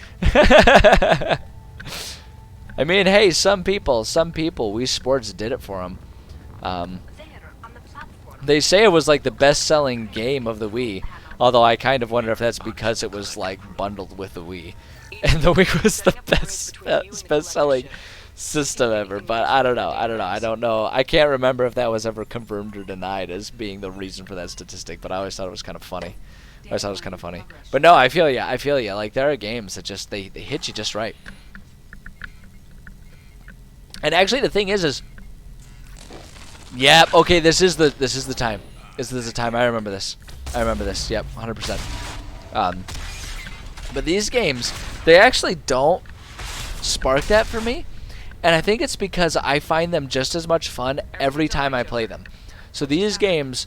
I mean, hey, some people, Wii Sports did it for them. They say it was like the best-selling game of the Wii, although I kind of wonder if that's because it was like bundled with the Wii, and the Wii was the best-selling system ever. But I don't know. I can't remember if that was ever confirmed or denied as being the reason for that statistic. But I always thought it was kind of funny. But no, I feel ya. Like there are games that just they hit you just right. And actually, the thing is, yeah, okay, this is the time. This is the time. I remember this. Yep, 100%. But these games, they actually don't spark that for me, and I think it's because I find them just as much fun every time I play them. So these games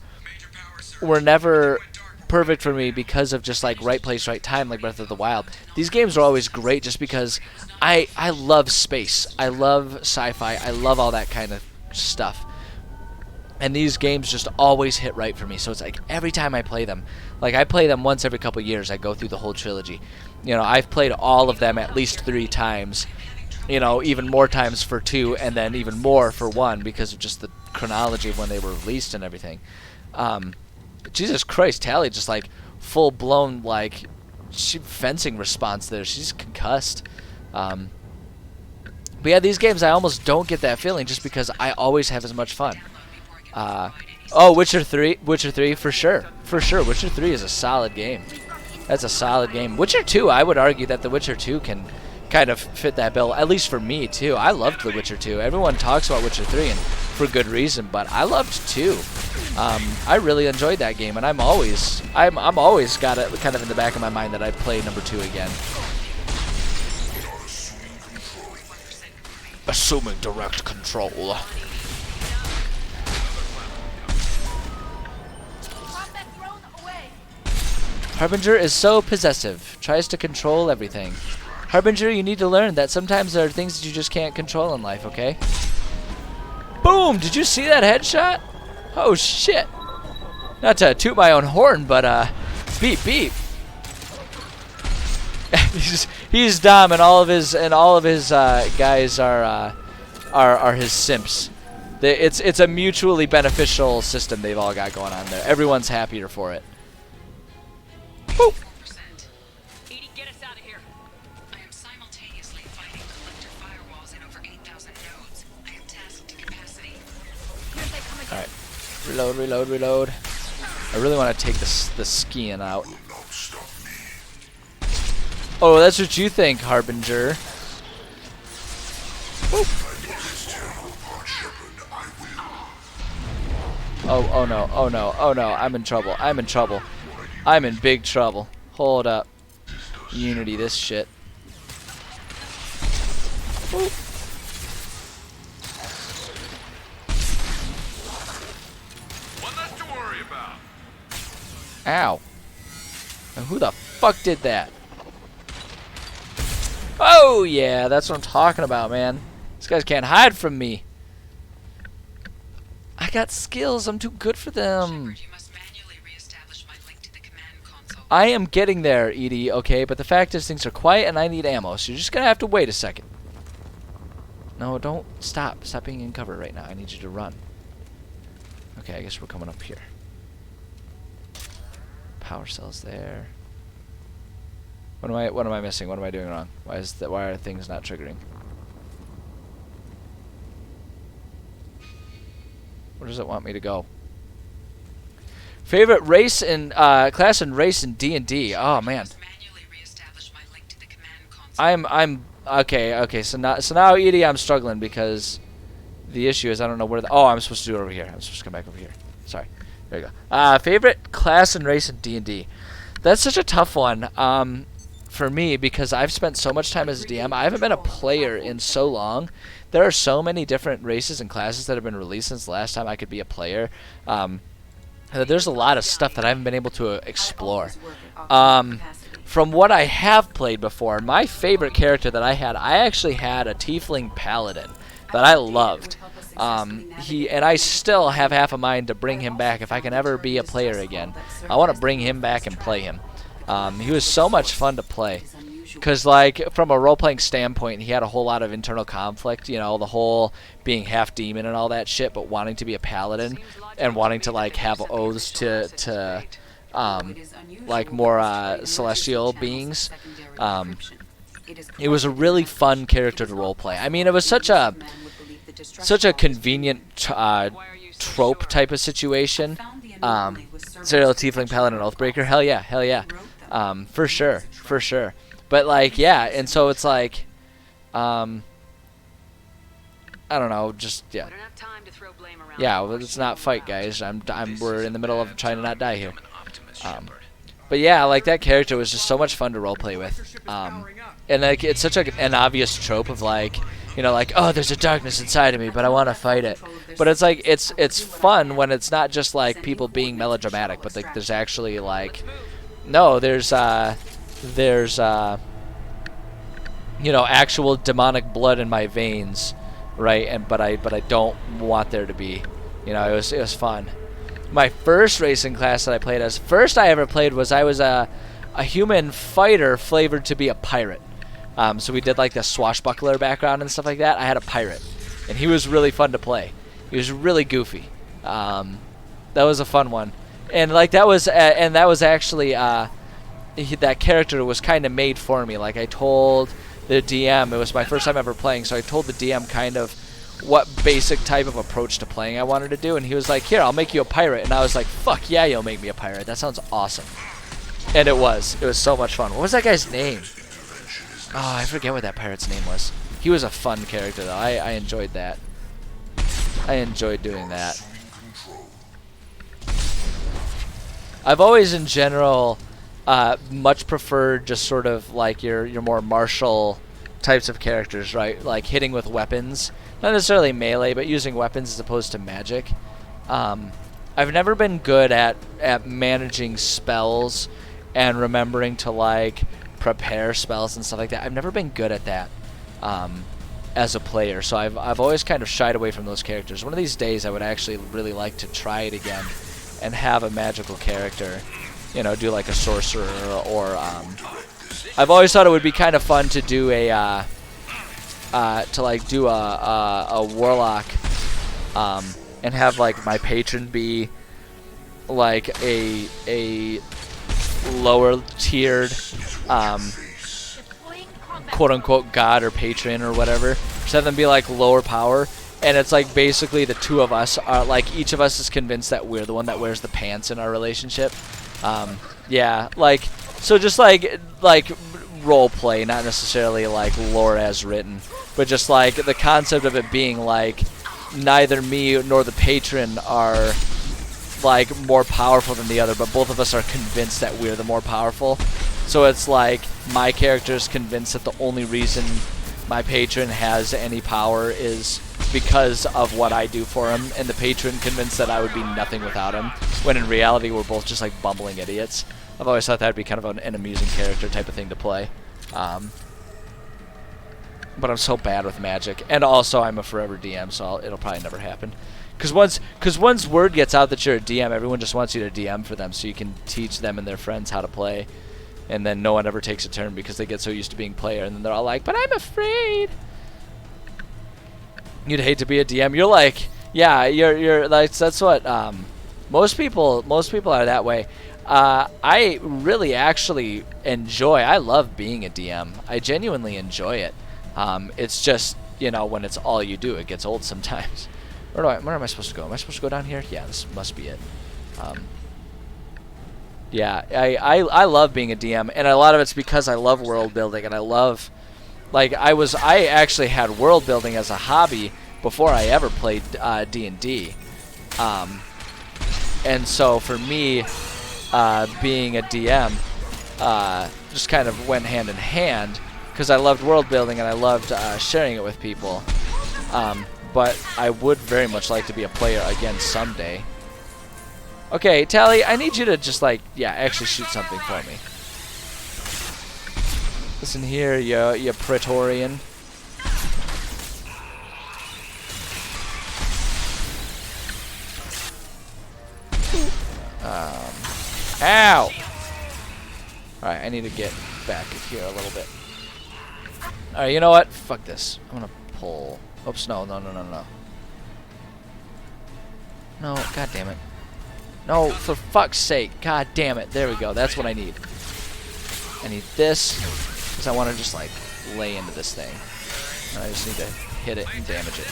were never perfect for me because of just like right place, right time, like Breath of the Wild. These games are always great just because I love space. I love sci-fi. I love all that kind of stuff. And these games just always hit right for me. So it's like every time I play them, like I play them once every couple years, I go through the whole trilogy. I've played all of them at least 3 times. Even more times for 2, and then even more for 1 because of just the chronology of when they were released and everything. Jesus Christ, Tally just like full blown like fencing response there. She's concussed. But yeah, these games I almost don't get that feeling just because I always have as much fun. Oh, Witcher 3 for sure. For sure, Witcher 3 is a solid game. That's a solid game. Witcher 2, I would argue that The Witcher 2 can kind of fit that bill, at least for me too. I loved The Witcher 2. Everyone talks about Witcher 3 and for good reason, but I loved 2. I really enjoyed that game, and I'm always got it kind of in the back of my mind that I'd play number 2 again. Assuming direct control. Harbinger is so possessive, tries to control everything. Harbinger, you need to learn that sometimes there are things that you just can't control in life, okay? Boom! Did you see that headshot? Oh shit! Not to toot my own horn, but beep beep. he's Dom, and all of his guys are his simps. It's a mutually beneficial system they've all got going on there. Everyone's happier for it. Boop. Edie, get us out of here. I am simultaneously fighting collector firewalls in over 8,000 nodes. I am tasked to capacity. Alright. Reload. I really want to take the skiing out. Oh, that's what you think, Harbinger. Boop. Oh no, I'm in trouble. I'm in big trouble. Hold up. Unity this shit. Boop. One less to worry about. Ow. Now who the fuck did that? Oh yeah, that's what I'm talking about, man. These guys can't hide from me. I got skills. I'm too good for them. Shepard, you must manually reestablish my link to the command console. I am getting there, Edie, okay? But the fact is things are quiet and I need ammo, so you're just going to have to wait a second. No, don't stop. Stop being in cover right now. I need you to run. Okay, I guess we're coming up here. Power cells there. What am I missing? What am I doing wrong? Why are things not triggering? Where does it want me to go? Favorite race and class and race in D&D. Oh man. I'm okay. So now Edie, I'm struggling because the issue is I don't know where. I'm supposed to do it over here. I'm supposed to come back over here. Sorry. There you go. Favorite class and race in D&D. That's such a tough one. For me, because I've spent so much time as a DM. I haven't been a player in so long. There are so many different races and classes that have been released since the last time I could be a player. There's a lot of stuff that I haven't been able to explore. From what I have played before, my favorite character that I actually had a tiefling paladin that I loved. And I still have half a mind to bring him back if I can ever be a player again. I want to bring him back and play him. He was so much fun to play. Because, like, from a role-playing standpoint, he had a whole lot of internal conflict, you know, the whole being half demon and all that shit, but wanting to be a paladin and wanting to, like, have oaths to like, more celestial beings. It was a really fun character to role-play. I mean, it was such a convenient trope type of situation. Serial Tiefling Paladin Oathbreaker, hell yeah. For sure. But like, yeah, and so it's like, I don't know, just yeah. Yeah, well, let's not fight, guys. We're in the middle of trying to not die here. But yeah, like that character was just so much fun to roleplay with. And like, it's such an obvious trope of like, you know, like, oh, there's a darkness inside of me, but I want to fight it. But it's like, it's fun when it's not just like people being melodramatic, but like there's actually like, no, there's you know, actual demonic blood in my veins, right? But I don't want there to be, you know, it was fun. My first racing class that I played as, first I ever played was I was a human fighter flavored to be a pirate. So we did like the swashbuckler background and stuff like that. I had a pirate, and he was really fun to play. He was really goofy. That was a fun one, and like that was actually that character was kind of made for me. Like I told the DM, it was my first time ever playing, so I told the DM kind of what basic type of approach to playing I wanted to do, and he was like, here, I'll make you a pirate. And I was like, fuck yeah, you'll make me a pirate. That sounds awesome. And it was so much fun. What was that guy's name? Oh, I forget what that pirate's name was. He was a fun character though. I enjoyed that. I enjoyed doing that. I've always in general much preferred just sort of like your more martial types of characters, right? Like hitting with weapons. Not necessarily melee, but using weapons as opposed to magic. I've never been good at managing spells and remembering to like prepare spells and stuff like that. I've never been good at that as a player, so I've always kind of shied away from those characters. One of these days I would actually really like to try it again and have a magical character, you know, do like a sorcerer, or I've always thought it would be kind of fun to do a warlock, and have like my patron be like a lower tiered quote unquote god or patron or whatever. Just have them be like lower power, and it's like basically the two of us are like, each of us is convinced that we're the one that wears the pants in our relationship. Yeah, like, so just like role play, not necessarily like lore as written, but just like the concept of it being like neither me nor the patron are like more powerful than the other, but both of us are convinced that we're the more powerful. So it's like my character is convinced that the only reason my patron has any power is because of what I do for him, and the patron convinced that I would be nothing without him, when in reality we're both just like bumbling idiots. I've always thought that'd be kind of an amusing character type of thing to play. But I'm so bad with magic, and also I'm a forever DM, so it'll probably never happen. Because once word gets out that you're a DM, everyone just wants you to DM for them so you can teach them and their friends how to play. And then no one ever takes a turn because they get so used to being player, and then they're all like, but I'm afraid. You'd hate to be a DM. You're like, yeah, you're like, that's what most people are that way. I really actually I love being a DM. I genuinely enjoy it. It's just, you know, when it's all you do, it gets old sometimes. Where am I supposed to go? Am I supposed to go down here? Yeah, this must be it. Yeah, I love being a DM, and a lot of it's because I love world building, and I love, like, I actually had world building as a hobby before I ever played D&D. And so for me, being a DM just kind of went hand in hand, because I loved world building and I loved sharing it with people. But I would very much like to be a player again someday. Okay, Tally, I need you to just, like, yeah, actually shoot something for me. Listen here, you Praetorian. Ow! Alright, I need to get back here a little bit. Alright, you know what? Fuck this. I'm gonna pull... Oops, no. No, god damn it. No, for fuck's sake. God damn it. There we go. That's what I need. I need this, because I want to just, like, lay into this thing. And I just need to hit it and damage it.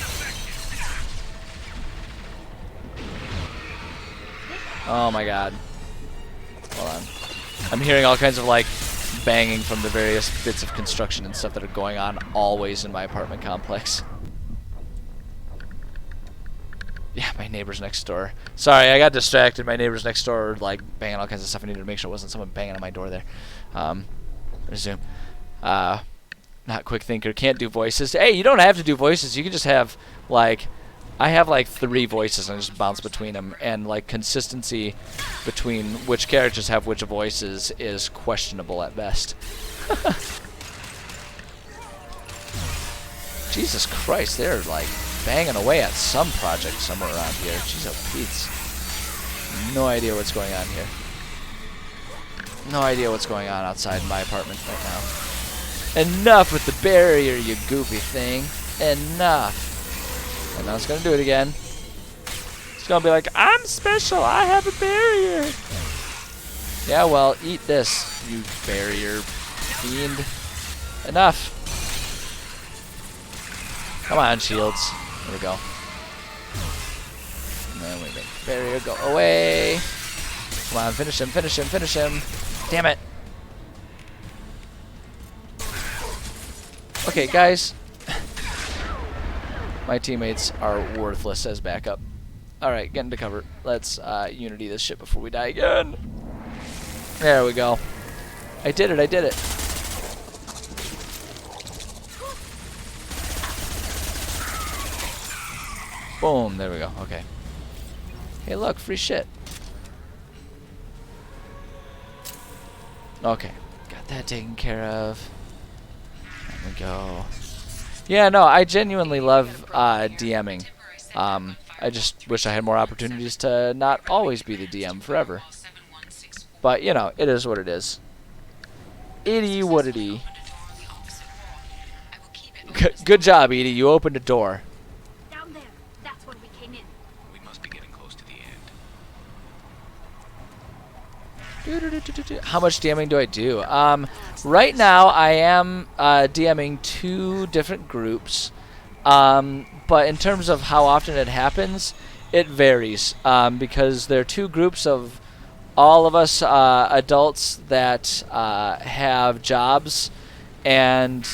Oh my god. Hold on. I'm hearing all kinds of, like, banging from the various bits of construction and stuff that are going on always in my apartment complex. Yeah, my neighbors next door. Sorry, I got distracted. My neighbors next door were, like, banging all kinds of stuff. I needed to make sure it wasn't someone banging on my door there. Resume. Not quick thinker. Can't do voices. Hey, you don't have to do voices. You can just have, like... I have, like, 3 voices, and I just bounce between them. And, like, consistency between which characters have which voices is questionable at best. Jesus Christ, they're, like, banging away at some project somewhere around here. Jeez, oh, Pete's. No idea what's going on here. No idea what's going on outside my apartment right now. Enough with the barrier, you goofy thing. Enough. And now it's gonna do it again. It's gonna be like, I'm special, I have a barrier. Yeah, well, eat this, you barrier fiend. Enough. Come on, shields. There we go. And then we make the barrier go away. Come on, finish him, finish him, finish him. Damn it. Okay, guys. My teammates are worthless as backup. Alright, get into cover. Let's Unity this shit before we die again. There we go. I did it, I did it. Boom, there we go, okay. Hey look, free shit. Okay, got that taken care of. There we go. Yeah, no, I genuinely love DMing. I just wish I had more opportunities to not always be the DM forever. But, you know, it is what it is. Edie, what it is. Good job, Edie. You opened a door. Down there. That's where we came in. We must be getting close to the end. How much DMing do I do? Right now, I am DMing 2 different groups. But in terms of how often it happens, it varies. Because there are 2 groups of all of us adults that have jobs, and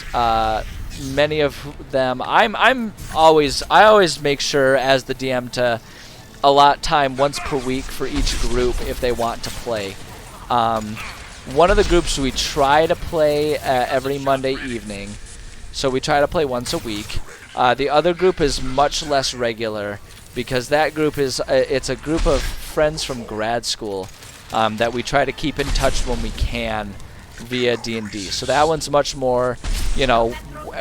many of them I always make sure as the DM to allot time once per week for each group if they want to play. One of the groups we try to play every Monday evening, so we try to play once a week. The other group is much less regular because that group is it's a group of friends from grad school that we try to keep in touch when we can via D&D. So that one's much more, you know,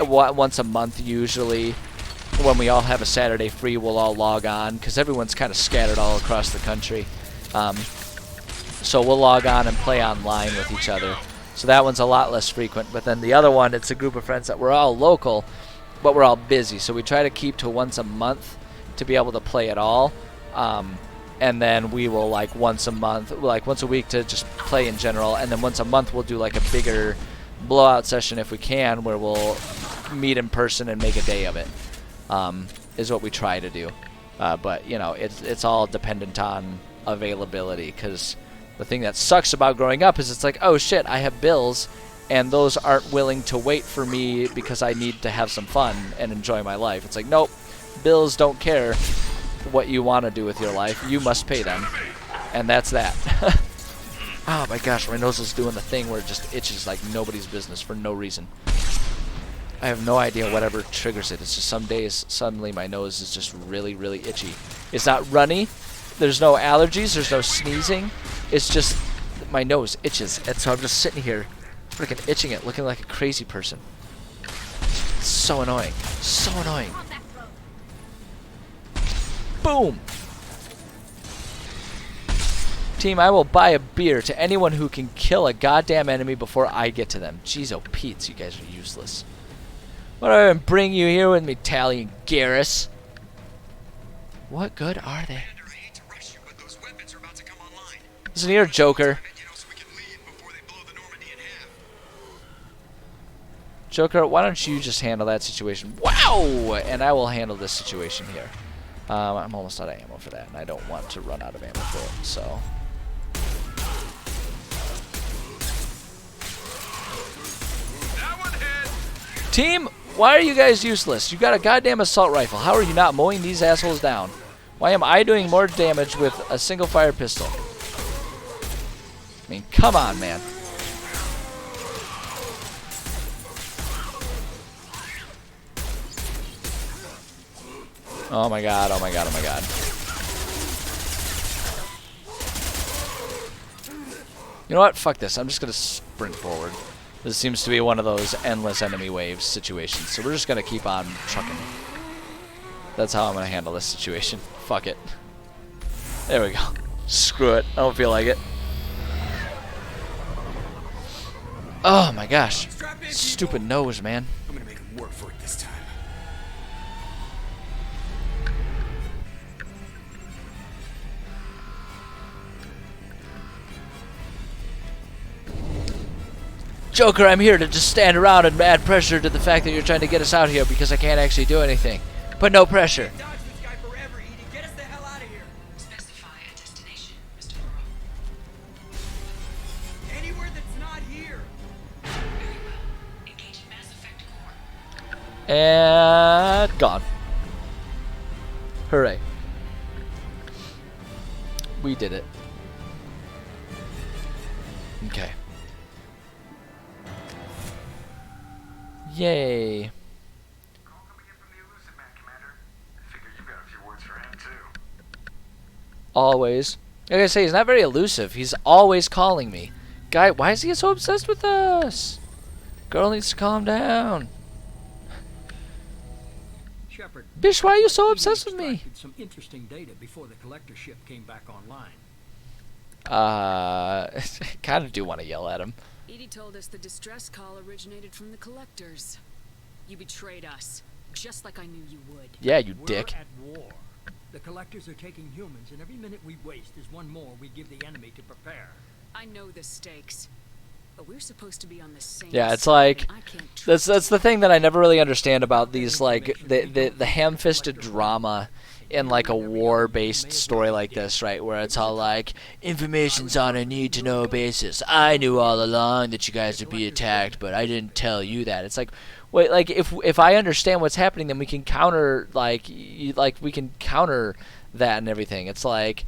once a month usually. When we all have a Saturday free, we'll all log on because everyone's kind of scattered all across the country. So we'll log on and play online with each other. So that one's a lot less frequent. But then the other one, it's a group of friends that we're all local, but we're all busy. So we try to keep to once a month to be able to play at all. And then we will like once a month, like once a week to just play in general. And then once a month we'll do like a bigger blowout session if we can, where we'll meet in person and make a day of it. Is what we try to do. But you know, it's all dependent on availability, because the thing that sucks about growing up is it's like, oh shit, I have bills, and those aren't willing to wait for me because I need to have some fun and enjoy my life. It's like, nope, bills don't care what you want to do with your life. You must pay them, and that's that. Oh my gosh, my nose is doing the thing where it just itches like nobody's business for no reason. I have no idea whatever triggers it. It's just some days suddenly my nose is just really, really itchy. It's not runny. There's no allergies. There's no sneezing. It's just my nose itches, and so I'm just sitting here freaking itching it, looking like a crazy person. It's so annoying. So annoying. Boom! Team, I will buy a beer to anyone who can kill a goddamn enemy before I get to them. Jeez, oh Pete's, you guys are useless. What do I even bring you here with me, Tally and Garrus? What good are they? Listen here, Joker. Joker, why don't you just handle that situation? Wow! And I will handle this situation here. I'm almost out of ammo for that, and I don't want to run out of ammo for it, so... Team, why are you guys useless? You got a goddamn assault rifle. How are you not mowing these assholes down? Why am I doing more damage with a single fire pistol? I mean, come on, man. Oh my god, oh my god, oh my god. You know what? Fuck this. I'm just gonna sprint forward. This seems to be one of those endless enemy waves situations, so we're just gonna keep on trucking. That's how I'm gonna handle this situation. Fuck it. There we go. Screw it. I don't feel like it. Oh my gosh. Stupid nose, man. I'm gonna make him work for it this time. Joker, I'm here to just stand around and add pressure to the fact that you're trying to get us out here because I can't actually do anything. But no pressure. Dodge this guy forever, Edie. Get us the hell out of here. Specify a destination, Mr. Moreau. Anywhere that's not here. Very well. Engaging Mass Effect core. And gone. Hooray. We did it. Okay. Yay. Call coming in from the Elusive Man, Commander. Figure you got a few words for him, too. Always. Like I say, he's not very elusive. He's always calling me. Guy, why is he so obsessed with us? Girl needs to calm down. Shepard. Bish, why are you so Edie obsessed with me? extracted some interesting data before the collector ship came back online. Kind of do want to yell at him. Edie told us the distress call originated from the collectors. You betrayed us, just like I knew you would. Yeah, you We're dick. at war. The collectors are taking humans, and every minute we waste is one more we give the enemy to prepare. I know the stakes, but we're supposed to be on the same Yeah, it's side, like and I can't that's trust the you. thing that I never really understand about these, like the ham-fisted drama in like a war-based story like this, right? Where it's all like information's on a need-to-know basis. I knew all along that you guys would be attacked, but I didn't tell you that. It's like, wait, like if I understand what's happening, then we can counter we can counter that and everything. It's like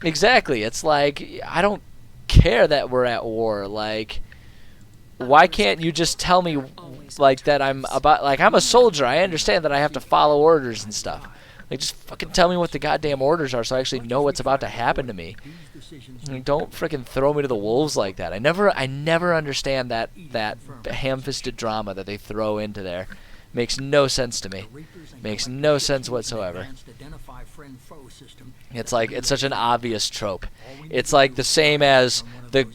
exactly. It's like I don't care that we're at war. Like, why can't you just tell me like that I'm about like I'm a soldier. I understand that I have to follow orders and stuff. Like, just fucking tell me what the goddamn orders are so I actually know what's about to happen to me. Like, don't frickin' throw me to the wolves like that. I never understand that ham-fisted drama that they throw into there. Makes no sense to me. Makes no sense whatsoever. It's like it's such an obvious trope. It's like the same as the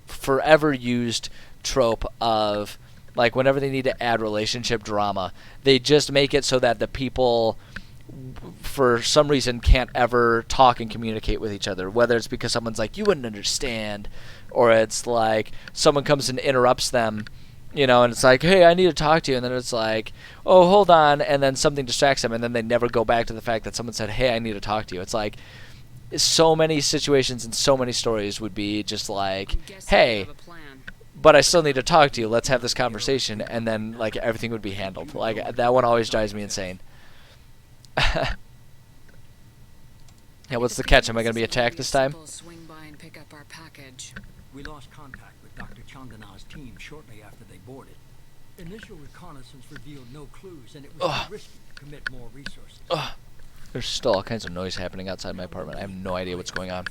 forever used trope of like whenever they need to add relationship drama, they just make it so that the people for some reason can't ever talk and communicate with each other, whether it's because someone's like you wouldn't understand, or it's like someone comes and interrupts them, you know, and it's like, hey, I need to talk to you, and then it's like, oh, hold on, and then something distracts them, and then they never go back to the fact that someone said, hey, I need to talk to you. It's like so many situations and so many stories would be just like, I'm guessing you hey, have a plan. but I still need to talk to you, let's have this conversation, and then like everything would be handled. Like that one always drives me insane. Yeah, what's the catch? Am I going to be attacked this time? Swing by and pick up our package. We lost contact with Dr. Chandana's team shortly after they boarded. Initial reconnaissance revealed no clues, and it was too risky to commit more resources. There's still all kinds of noise happening outside my apartment. I have no idea what's going on.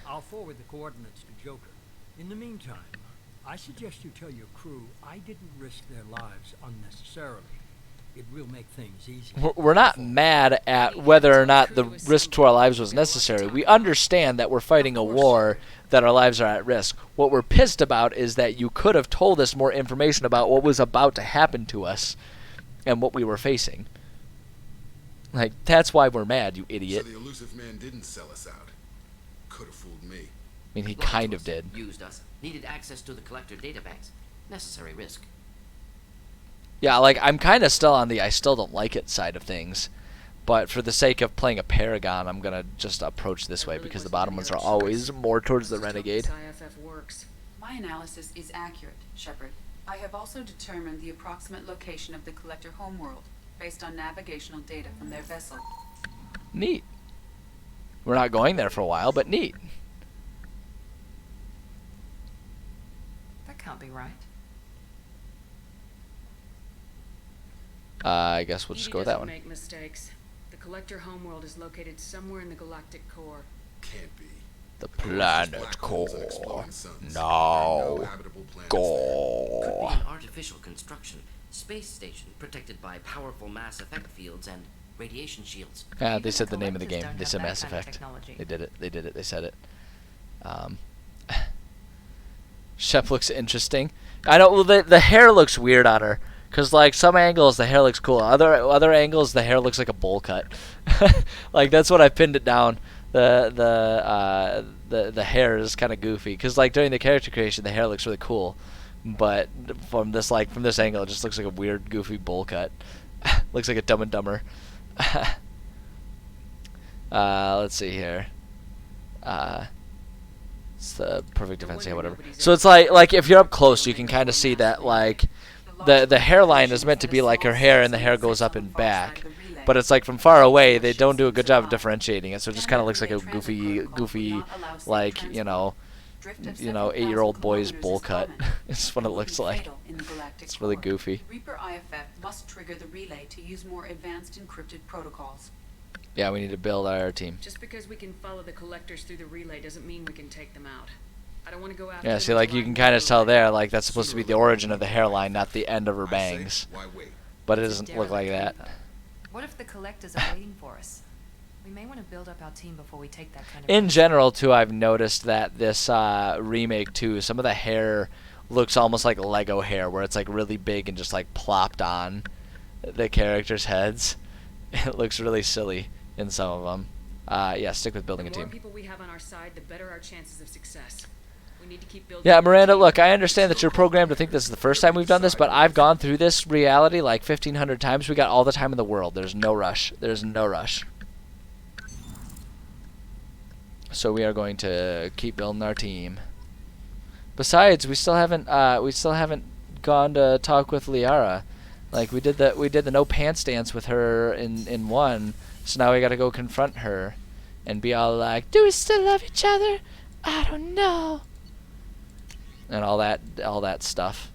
I'll forward the coordinates to Joker. In the meantime, I suggest you tell your crew I didn't risk their lives unnecessarily. It will make things easier. We're not mad at whether or not the risk to our lives was necessary. We understand that we're fighting a war, that our lives are at risk. What we're pissed about is that you could have told us more information about what was about to happen to us and what we were facing. Like, that's why we're mad, you idiot. So the elusive man didn't sell us out. Could have fooled me. I mean, he kind of did. Used us. Needed access to the collector databanks. Necessary risk. Yeah, like, I'm kind of still on the I still don't like it side of things. But for the sake of playing a Paragon, I'm going to just approach this way because the bottom ones are always more towards the Renegade. IFF works. My analysis is accurate, Shepard. I have also determined the approximate location of the collector homeworld based on navigational data from their vessel. Neat. We're not going there for a while, but neat. That can't be right. I guess we'll just Edie go with that doesn't one. make mistakes. The collector homeworld is located somewhere in the galactic core. Can't be. The Black planet holes and core. exploding suns. No. No habitable planets there. Could Go. be an artificial construction. Space station protected by powerful mass effect fields and radiation shields. Yeah, they said the name of the game. They said Mass Effect. They did it. They said it. Shep looks interesting. I know. Well, the hair looks weird on her. Cause like some angles the hair looks cool. Other angles the hair looks like a bowl cut. Like that's what I pinned it down. the hair is kind of goofy because like during the character creation the hair looks really cool, but from this angle it just looks like a weird goofy bowl cut. Looks like a Dumb and Dumber. Let's see here. It's the perfect defense, yeah, whatever. So it's like if you're up close, you can kind of see that like the hairline is meant to be like her hair, and the hair goes up and back. But it's like from far away, they don't do a good job of differentiating it, so it just kind of looks like a goofy, like you know, 8-year-old boy's bowl cut. It's what it looks like. It's really goofy. Reaper IFF must trigger the relay to use more advanced encrypted protocols. Yeah, we need to build our team. Just because we can follow the collectors through the relay doesn't mean we can take them out. I don't want to go after Yeah, see, like you can kind of tell there, like that's supposed to be the origin of the hairline, not the end of her bangs. But it doesn't look like that. What if the collectors are waiting for us? We may want to build up our team before we take that kind of In general, too, I've noticed that this remake, too, some of the hair looks almost like Lego hair, where it's like really big and just like plopped on the characters' heads. It looks really silly in some of them. Yeah, stick with building a team. The more people we have on our side, the better our chances of success. We need to keep building. Yeah, Miranda, look, I understand that you're programmed to think this is the first time we've done this, but I've gone through this reality like 1,500 times. We got all the time in the world. There's no rush. There's no rush. So we are going to keep building our team. Besides, we still haven't gone to talk with Liara. Like we did the no pants dance with her in 1. So now we got to go confront her and be all like, "Do we still love each other? I don't know." And all that stuff.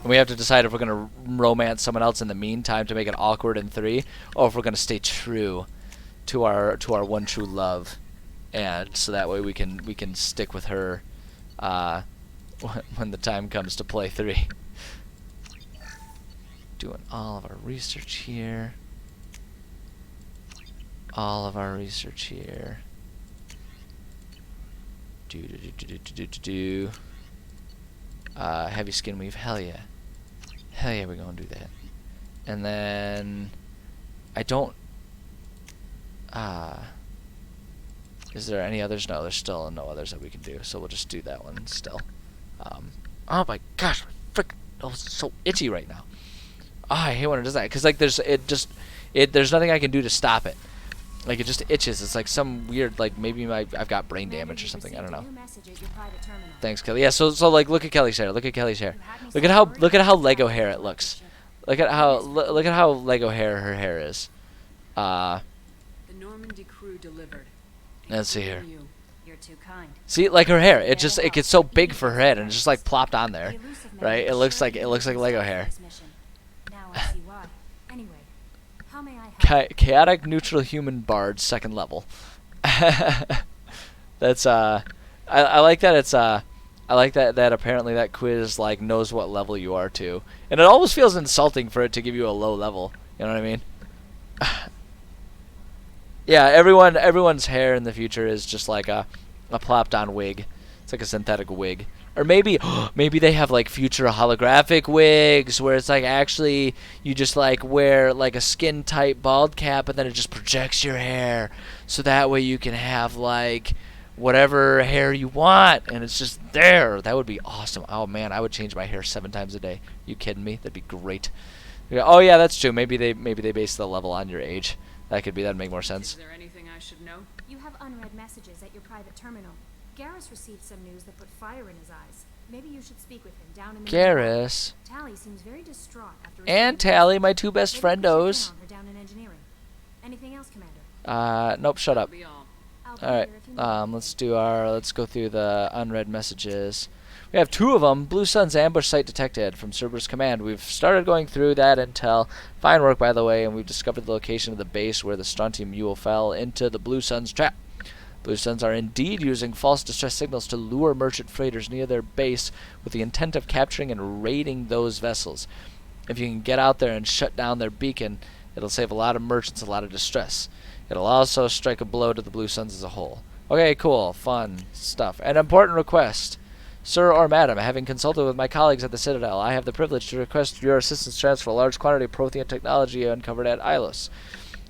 And we have to decide if we're gonna romance someone else in the meantime to make it awkward in 3, or if we're gonna stay true to our one true love, and so that way we can stick with her when the time comes to play 3. Doing all of our research here. All of our research here. Heavy skin weave, hell yeah. Hell yeah, we're gonna do that. And then I don't is there any others? No, there's still no others that we can do, so we'll just do that one still. Oh my gosh, my frick, oh, it's so itchy right now. Oh, I hate when it does that, because like there's nothing I can do to stop it. Like it just itches. It's like some weird, like maybe I've got brain damage or something. I don't know. Thanks, Kelly. Yeah. So like look at Kelly's hair. Look at Kelly's hair. Look at how Lego hair it looks. Look at how Lego hair her hair is. The Normandy crew delivered. Let's see here. You're too kind. See, like her hair, it gets so big for her head and it's just like plopped on there, right? It looks like Lego hair. Now I see why. Anyway, how may I help? Chaotic neutral human bard, 2nd level. That's I like that it's I like that apparently that quiz like knows what level you are too. And it almost feels insulting for it to give you a low level. You know what I mean? Yeah, everyone's hair in the future is just like a plopped on wig. It's like a synthetic wig. Or maybe they have like future holographic wigs where it's like actually you just like wear like a skin tight bald cap and then it just projects your hair, so that way you can have like whatever hair you want and it's just there. That would be awesome. Oh man, I would change my hair 7 times a day. You kidding me? That'd be great. Oh yeah, that's true. Maybe they base the level on your age. That'd make more sense. Is there anything I should know? You have unread messages at your private terminal. Garrus received some news that put fire in his eyes. Maybe you should speak with him down in the Garrus. Tally seems very distraught after and Tally, my 2 best friendos. Down in engineering. Anything else, Commander? Nope, shut up. Alright, let's go through the unread messages. We have 2 of them. Blue Sun's ambush site detected from Cerberus Command. We've started going through that intel. Fine work, by the way, and we've discovered the location of the base where the strontium mule fell into the Blue Sun's trap. Blue Suns are indeed using false distress signals to lure merchant freighters near their base with the intent of capturing and raiding those vessels. If you can get out there and shut down their beacon, it'll save a lot of merchants a lot of distress. It'll also strike a blow to the Blue Suns as a whole. Okay, cool, fun stuff. An important request. Sir or Madam, having consulted with my colleagues at the Citadel, I have the privilege to request your assistance to transfer a large quantity of Prothean technology uncovered at Ilos.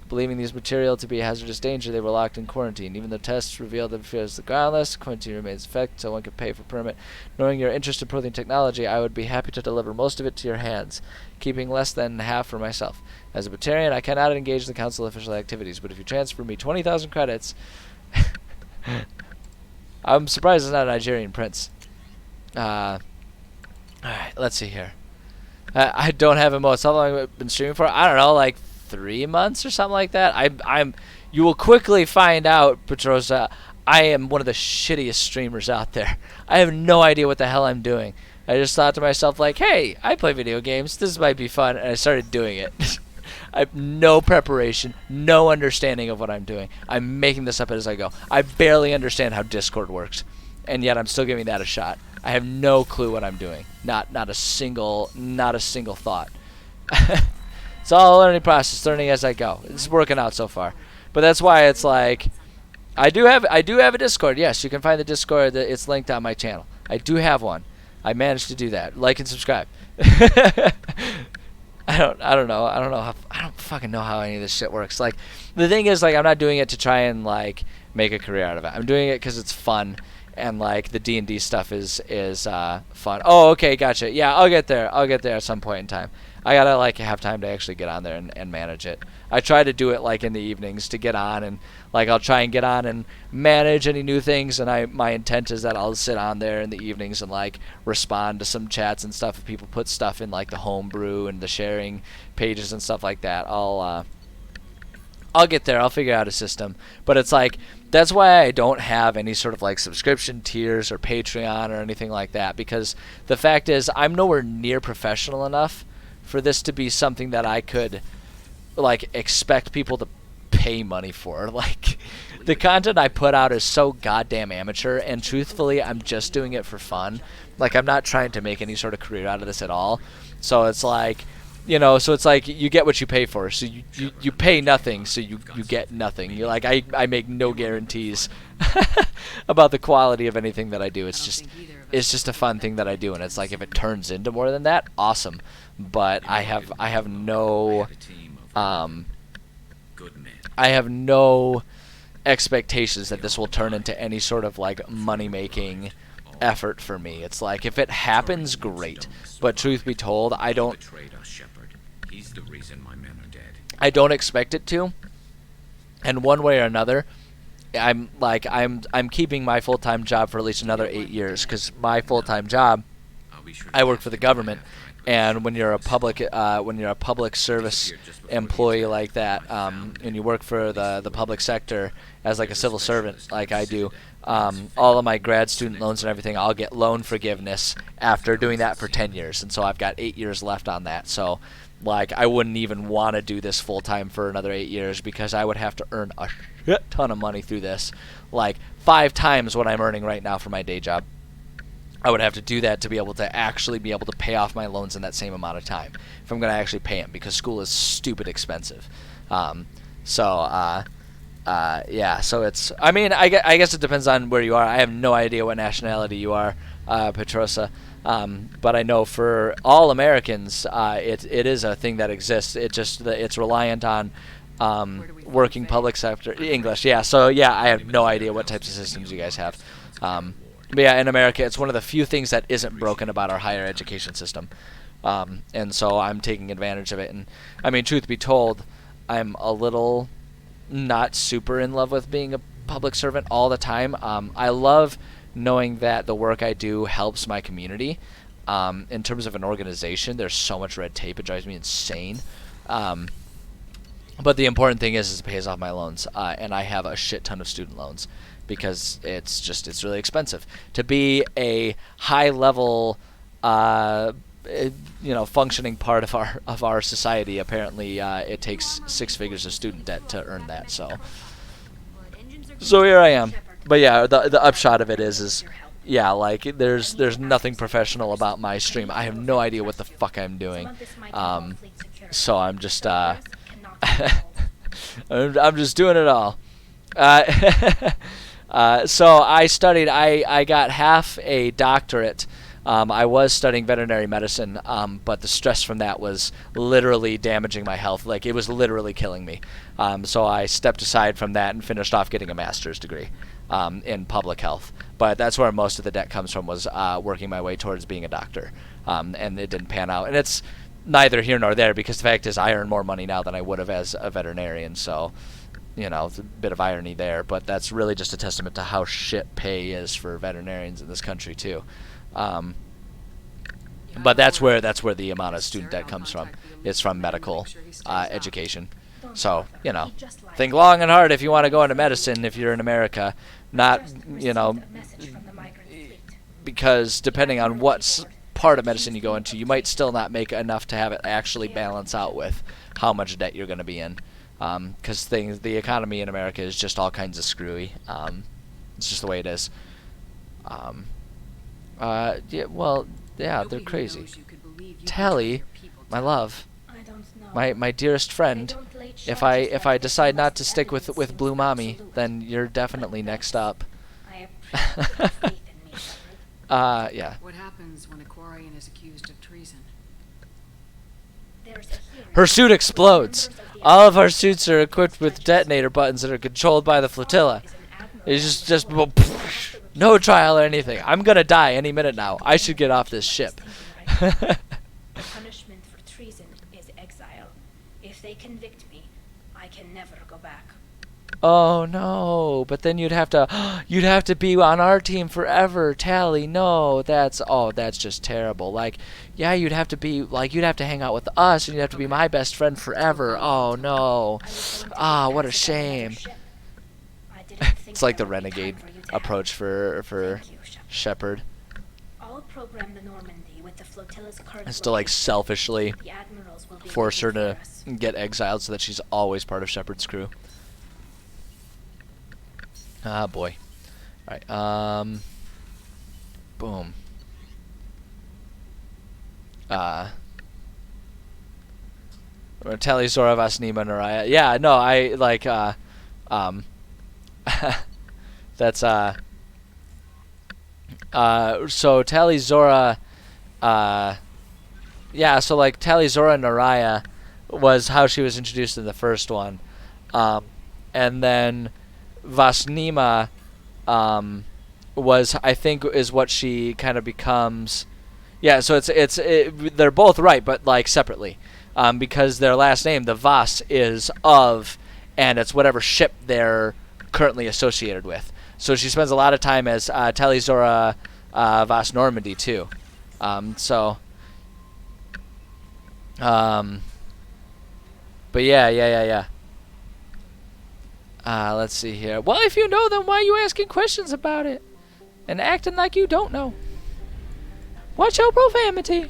Believing these material to be a hazardous danger, they were locked in quarantine. Even though tests revealed that it was the groundless, quarantine remains in effect, so one can pay for permit. Knowing your interest in protein technology, I would be happy to deliver most of it to your hands, keeping less than half for myself. As a Batarian, I cannot engage in the Council official activities, but if you transfer me 20,000 credits... I'm surprised it's not a Nigerian prince. Alright, let's see here. I don't have emotes. How long have I been streaming for? I don't know, like 3 months or something like that. You will quickly find out, Petrosa, I am one of the shittiest streamers out there. I have no idea what the hell I'm doing. I just thought to myself, like, hey, I play video games. This might be fun. And I started doing it. I have no preparation, no understanding of what I'm doing. I'm making this up as I go. I barely understand how Discord works. And yet I'm still giving that a shot. I have no clue what I'm doing. Not a single thought. It's all a learning process, learning as I go. It's working out so far. But that's why it's like I do have a Discord. Yes, you can find the Discord. It's linked on my channel. I do have one. I managed to do that. Like and subscribe. I don't know. I don't fucking know how any of this shit works. Like, the thing is, like, I'm not doing it to try and like make a career out of it. I'm doing it because it's fun, and like the D&D stuff is fun. Oh, okay, gotcha. Yeah, I'll get there. I'll get there at some point in time. I gotta like have time to actually get on there and manage it. I try to do it like in the evenings to get on, and like I'll try and get on and manage any new things, and my intent is that I'll sit on there in the evenings and like respond to some chats and stuff if people put stuff in like the homebrew and the sharing pages and stuff like that. I'll get there. I'll figure out a system. But it's like that's why I don't have any sort of like subscription tiers or Patreon or anything like that, because the fact is I'm nowhere near professional enough for this to be something that I could like expect people to pay money for. Like, the content I put out is so goddamn amateur, and truthfully I'm just doing it for fun. Like, I'm not trying to make any sort of career out of this at all. So it's like, you know, so it's like you get what you pay for. So you pay nothing, so you get nothing. You're like, I make no guarantees about the quality of anything that I do. It's just a fun thing that I do, and it's like if it turns into more than that, awesome. But I have no expectations that this will turn into any sort of like money-making effort for me. It's like if it happens, great. But truth be told, I don't expect it to. And one way or another, I'm keeping my full-time job for at least another 8 years, because my full-time job, I work for the government. And when you're a public service employee like that, and you work for the public sector as like a civil servant like I do, all of my grad student loans and everything, I'll get loan forgiveness after doing that for 10 years. And so I've got 8 years left on that. So like I wouldn't even want to do this full time for another 8 years, because I would have to earn a shit ton of money through this, like 5 times what I'm earning right now for my day job. I would have to do that to be able to actually be able to pay off my loans in that same amount of time, if I'm going to actually pay them, because school is stupid expensive. Yeah, so it's, I mean, I guess it depends on where you are. I have no idea what nationality you are, Petrosa, but I know for all Americans, it is a thing that exists. It's reliant on working public sector English. Yeah, so yeah, I have no idea what types of systems you guys have. But yeah, in America, it's one of the few things that isn't broken about our higher education system. And so I'm taking advantage of it. And I mean, truth be told, I'm a little not super in love with being a public servant all the time. I love knowing that the work I do helps my community. In terms of an organization, there's so much red tape, it drives me insane. But the important thing is it pays off my loans. And I have a shit ton of student loans, because it's really expensive to be a high level functioning part of our society. Apparently it takes 6 figures of student debt to earn that. So here I am. But yeah, the upshot of it is yeah, like there's nothing professional about my stream. I have no idea what the fuck I'm doing. So I'm just I'm just doing it all. So I studied. I got half a doctorate I was studying veterinary medicine, but the stress from that was literally damaging my health. Like, it was literally killing me. So I stepped aside from that and finished off getting a master's degree in public health. But that's where most of the debt comes from, was working my way towards being a doctor. And it didn't pan out. And it's neither here nor there, because the fact is I earn more money now than I would have as a veterinarian. So, you know, it's a bit of irony there. But that's really just a testament to how shit pay is for veterinarians in this country, too. But that's where the amount of student debt comes from. It's from medical education. So, you know, think long and hard if you want to go into medicine if you're in America. Not, you know, because depending on what part of medicine you go into, you might still not make enough to have it actually balance out with how much debt you're going to be in. Because the economy in America is just all kinds of screwy. It's just the way it is. Yeah, they're crazy. Tally, my love, my dearest friend, if I decide not to stick with Blue Mommy, then you're definitely next up. Yeah. What happens when a Quarian is accused of treason? Her suit explodes. All of our suits are equipped with detonator buttons that are controlled by the flotilla. It's just no trial or anything. I'm gonna die any minute now. I should get off this ship. The punishment for treason is exile. If they convict me, I can never go back. Oh no! But then you'd have to be on our team forever, Tally. No, that's just terrible. Like, yeah, you'd have to hang out with us, and you'd have to be my best friend forever. Oh no! What a shame. It's like the renegade approach for Shepard. I'll program the Normandy with the flotilla's current It's to like selfishly force her to get exiled so that she's always part of Shepard's crew. Ah boy. Alright, boom. Tally, Zora, Vasnima, Naraya. Yeah, no, I like that's so Tally, Zora, yeah, so like Tally, Zora, Naraya was how she was introduced in the first one, and then Vasnima was, I think, is what she kind of becomes. Yeah, so they're both right, but like separately, because their last name, the Vas, is of, and it's whatever ship they're currently associated with. So she spends a lot of time as Tally, Zora, Vas Normandy too. But yeah. Let's see here. Well, if you know, then why are you asking questions about it? And acting like you don't know? Watch your profanity!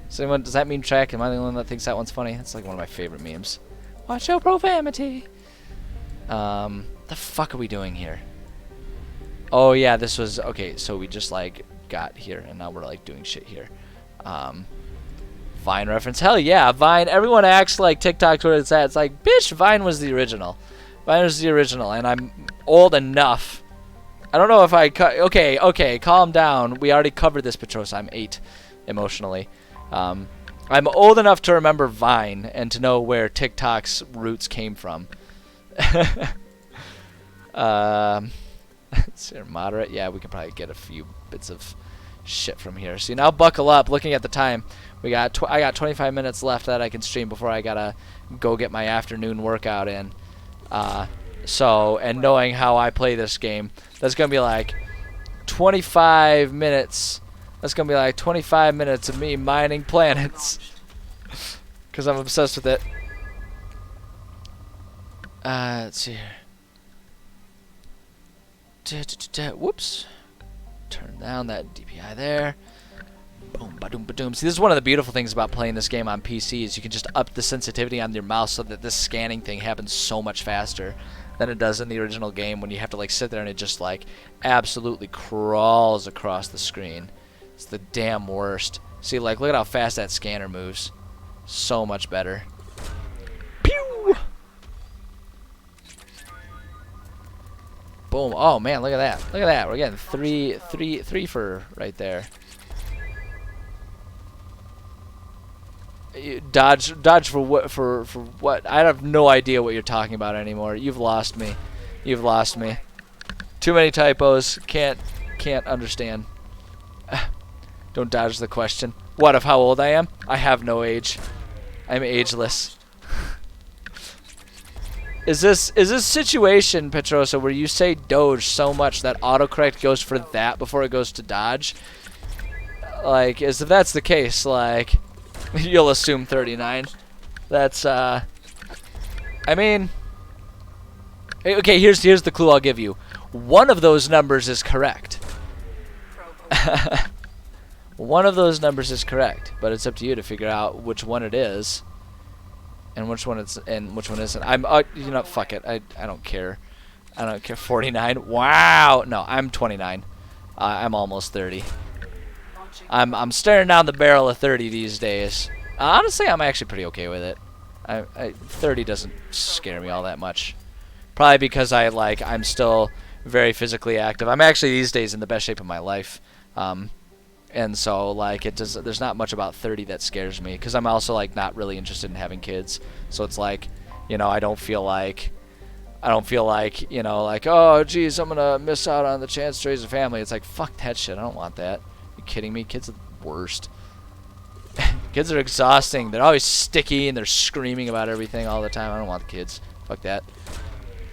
So does that mean track? Am I the only one that thinks that one's funny? That's like one of my favorite memes. Watch your profanity! The fuck are we doing here? Oh yeah, this was... Okay, so we just like got here, and now we're like doing shit here. Vine reference. Hell yeah, Vine. Everyone acts like TikTok's where it's at. It's like, bitch, Vine was the original. Vine was the original, and I'm old enough. I don't know if I... Okay, calm down. We already covered this, Petros. I'm 8 emotionally. I'm old enough to remember Vine and to know where TikTok's roots came from. Moderate. Yeah, we can probably get a few bits of shit from here. See, now buckle up. Looking at the time, I got 25 minutes left that I can stream before I gotta go get my afternoon workout in. And knowing how I play this game, that's gonna be like 25 minutes. That's gonna be like 25 minutes of me mining planets, because I'm obsessed with it. Let's see here. Whoops. Turn down that DPI there. Boom, ba-doom, ba-doom. See, this is one of the beautiful things about playing this game on PC is you can just up the sensitivity on your mouse so that this scanning thing happens so much faster than it does in the original game when you have to like sit there and it just like absolutely crawls across the screen. It's the damn worst. See, like, look at how fast that scanner moves. So much better. Pew! Boom. Oh man, look at that. Look at that. We're getting three for right there. Dodge for what? For what? I have no idea what you're talking about anymore. You've lost me. You've lost me. Too many typos. Can't understand. Don't dodge the question. What of how old I am? I have no age. I'm ageless. Is this situation, Petrosa, where you say Doge so much that autocorrect goes for that before it goes to dodge? Like, if that's the case, like, you'll assume 39. That's, I mean, okay, here's the clue I'll give you. One of those numbers is correct. One of those numbers is correct, but it's up to you to figure out which one it is. And which one isn't. I'm you know, fuck it. I don't care. I don't care. 49. Wow. No, I'm 29. I'm almost 30. I'm staring down the barrel of 30 these days. Honestly, I'm actually pretty okay with it. 30 doesn't scare me all that much. Probably because I'm still very physically active. I'm actually these days in the best shape of my life. And so, like, there's not much about 30 that scares me, because I'm also, like, not really interested in having kids. So it's like, you know, I don't feel like, you know, like, oh, geez, I'm gonna miss out on the chance to raise a family. It's like, fuck that shit. I don't want that. You kidding me? Kids are the worst. Kids are exhausting. They're always sticky, and they're screaming about everything all the time. I don't want the kids. Fuck that.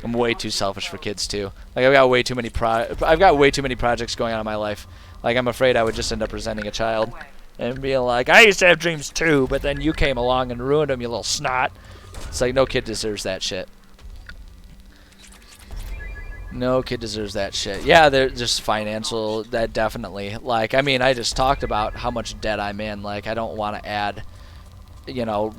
I'm way too selfish for kids, too. Like, I've got way too many projects going on in my life. Like, I'm afraid I would just end up resenting a child and being like, I used to have dreams too, but then you came along and ruined them, you little snot. It's like, no kid deserves that shit. No kid deserves that shit. Yeah, they're just financial, that definitely. Like, I mean, I just talked about how much debt I'm in. Like, I don't want to add, you know,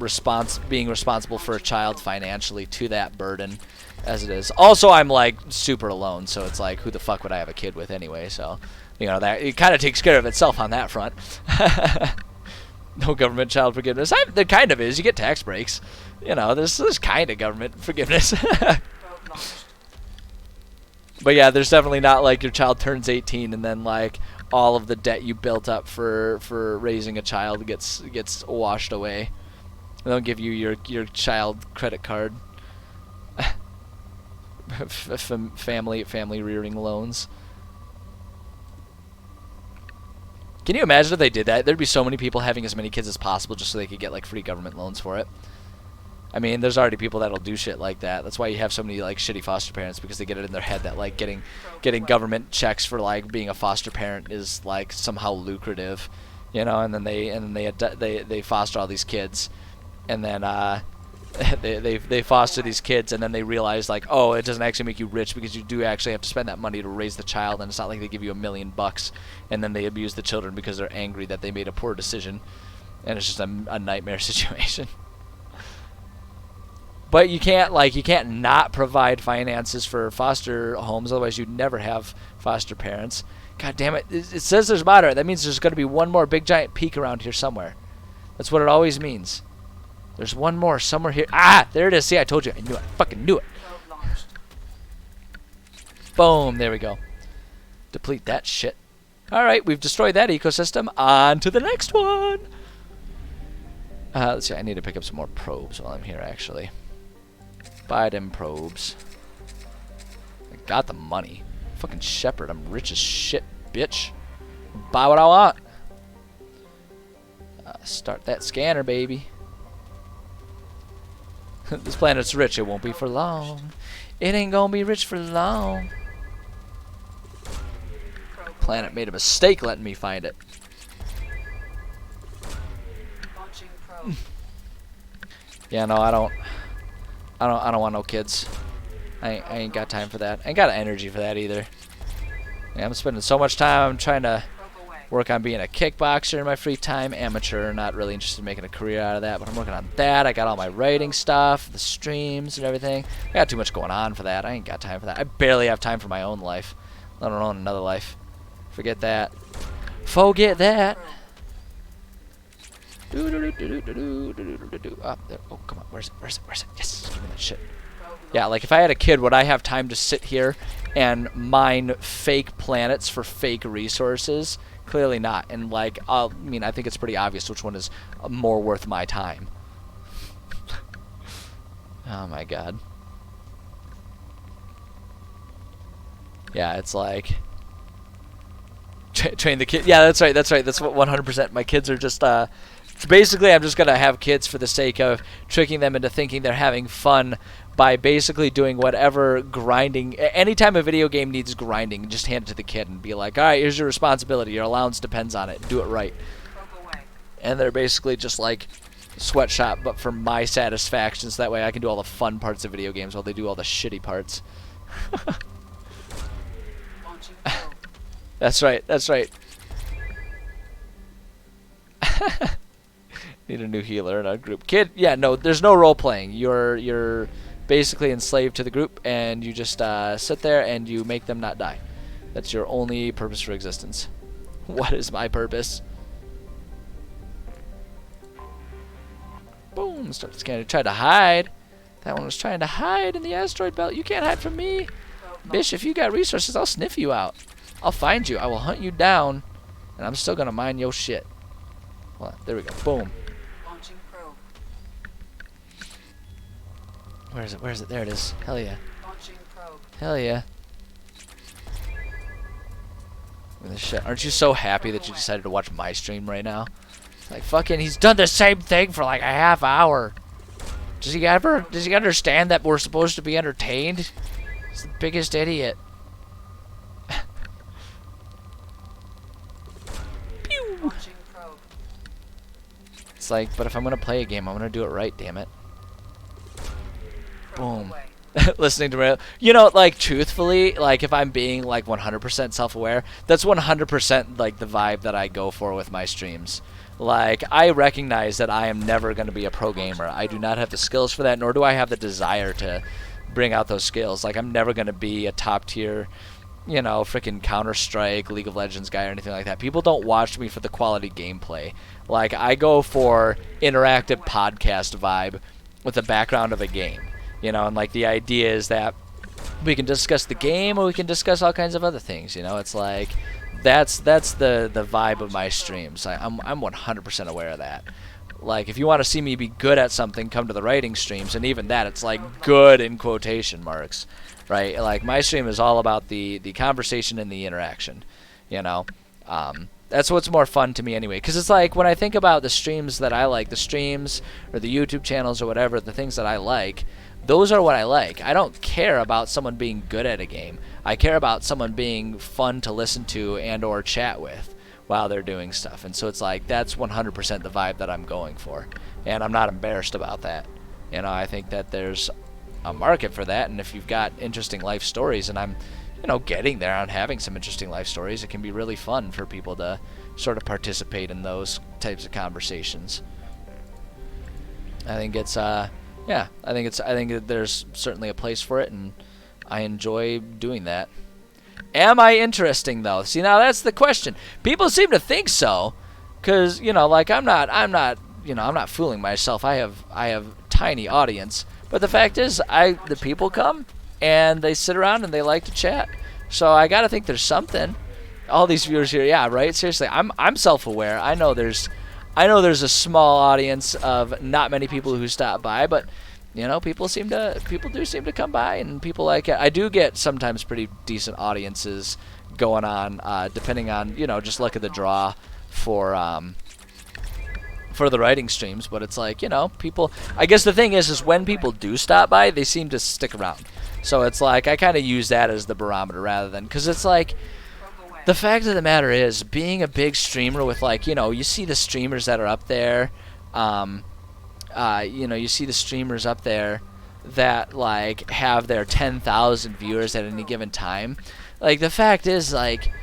being responsible for a child financially to that burden as it is. Also, I'm, like, super alone, so it's like, who the fuck would I have a kid with anyway, so... You know, that it kind of takes care of itself on that front. No government child forgiveness. There kind of is. You get tax breaks. You know, there's kind of government forgiveness. But yeah, there's definitely not like your child turns 18 and then like all of the debt you built up for raising a child gets washed away. They don't give you your child credit card. family rearing loans. Can you imagine if they did that? There'd be so many people having as many kids as possible just so they could get like free government loans for it. I mean, there's already people that'll do shit like that. That's why you have so many like shitty foster parents, because they get it in their head that like getting government checks for like being a foster parent is like somehow lucrative, you know. And then they foster all these kids, and then they foster these kids, and then they realize like, oh, it doesn't actually make you rich because you do actually have to spend that money to raise the child, and it's not like they give you $1 million, and then they abuse the children because they're angry that they made a poor decision, and it's just a nightmare situation. But you can't not provide finances for foster homes, otherwise you'd never have foster parents. God damn it! It says there's moderate. That means there's going to be one more big giant peak around here somewhere. That's what it always means. There's one more somewhere here. Ah, there it is. See, I told you. I knew it. Fucking knew it. Boom. There we go. Deplete that shit. All right, we've destroyed that ecosystem. On to the next one. Let's see. I need to pick up some more probes while I'm here, actually. Buy them probes. I got the money. Fucking Shepard. I'm rich as shit, bitch. Buy what I want. Start that scanner, baby. This planet's rich, it won't be for long. It ain't gonna be rich for long. Planet made a mistake letting me find it. Yeah, no, I don't want no kids. I ain't got time for that. I ain't got energy for that either. Yeah, I'm spending so much time. I'm trying to work on being a kickboxer in my free time. Amateur, not really interested in making a career out of that, but I'm working on that. I got all my writing stuff, the streams and everything. I got too much going on for that. I ain't got time for that. I barely have time for my own life, let alone another life. Forget that. Forget that. Oh, there. Oh, come on. Where's it? Yes, give me that shit. Yeah, like if I had a kid, would I have time to sit here and mine fake planets for fake resources? Clearly not. And like, I mean, I think it's pretty obvious which one is more worth my time. Oh my god. Yeah, it's like train the kid. Yeah, that's right. That's right. That's what 100%. My kids are just basically, I'm just gonna have kids for the sake of tricking them into thinking they're having fun by basically doing whatever grinding. Anytime a video game needs grinding, just hand it to the kid and be like, all right, here's your responsibility. Your allowance depends on it. Do it right. And they're basically just like sweatshop, but for my satisfaction, so that way I can do all the fun parts of video games while they do all the shitty parts. That's right. That's right. Need a new healer in our group. Kid, yeah, no, there's no role playing. You're basically enslaved to the group, and you just sit there and you make them not die. That's your only purpose for existence. What is my purpose? Boom, start scanning. Tried to hide. That one was trying to hide in the asteroid belt. You can't hide from me. Bish, if you got resources, I'll sniff you out. I'll find you. I will hunt you down, and I'm still gonna mine your shit. Hold on, there we go. Boom. Launching probe. Where is it? Where is it? There it is. Hell yeah. Launching probe. Hell yeah. Look at this shit. Aren't you so happy that you decided to watch my stream right now? Like fucking, he's done the same thing for like a half hour. Does he understand that we're supposed to be entertained? He's the biggest idiot. Pew! It's like, but if I'm gonna play a game, I'm gonna do it right, damn it. Boom. Listening to you know, like truthfully, like if I'm being like 100% self-aware, that's 100% like the vibe that I go for with my streams. Like, I recognize that I am never going to be a pro gamer. I do not have the skills for that, nor do I have the desire to bring out those skills. Like, I'm never going to be a top tier, you know, freaking Counter-Strike, League of Legends guy or anything like that. People don't watch me for the quality gameplay. Like, I go for interactive podcast vibe with the background of a game. You know, and like the idea is that we can discuss the game or we can discuss all kinds of other things. You know, it's like that's the vibe of my streams. I'm 100% aware of that. Like, if you want to see me be good at something, come to the writing streams, and even that, it's like good in quotation marks, right? Like, my stream is all about the conversation and the interaction. You know, that's what's more fun to me anyway. Because it's like when I think about the streams that I like, the streams or the YouTube channels or whatever, the things that I like. Those are what I like. I don't care about someone being good at a game. I care about someone being fun to listen to and or chat with while they're doing stuff. And so it's like, that's 100% the vibe that I'm going for. And I'm not embarrassed about that. You know, I think that there's a market for that. And if you've got interesting life stories, and I'm, you know, getting there on having some interesting life stories, it can be really fun for people to sort of participate in those types of conversations. I think it's, yeah, I think that there's certainly a place for it, and I enjoy doing that. Am I interesting though? See, now that's the question. People seem to think so, cause you know, like I'm not fooling myself. I have tiny audience, but the fact is, the people come and they sit around and they like to chat. So I gotta think there's something. All these viewers here, yeah, right. Seriously, I'm self-aware. I know there's a small audience of not many people who stop by, but you know, people do seem to come by, and people like it. I do get sometimes pretty decent audiences going on, depending on, you know, just luck of the draw for the writing streams. But it's like, you know, people. I guess the thing is when people do stop by, they seem to stick around. So it's like I kind of use that as the barometer rather than, because it's like. The fact of the matter is, being a big streamer with, like, you know, you see the streamers that are up there, you know, you see the streamers up there that, like, have their 10,000 viewers at any given time. Like, the fact is, like,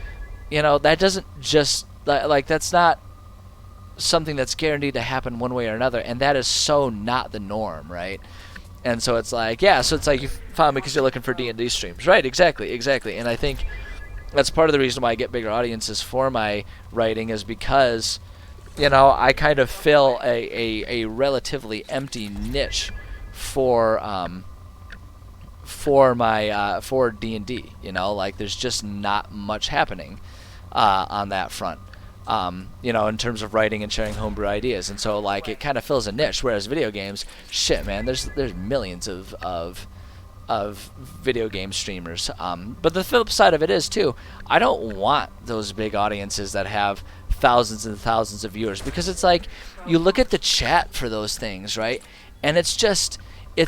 you know, that doesn't just, like, that's not something that's guaranteed to happen one way or another, and that is so not the norm, right? And so it's like, yeah, so it's like you found me because you're looking for D&D streams. Right, exactly. And I think that's part of the reason why I get bigger audiences for my writing, is because, you know, I kind of fill a relatively empty niche for for my for D&D. You know, like there's just not much happening on that front. You know, in terms of writing and sharing homebrew ideas, and so like it kind of fills a niche. Whereas video games, shit, man, there's millions of video game streamers. But the flip side of it is too, I don't want those big audiences that have thousands and thousands of viewers, because it's like you look at the chat for those things, right? And it's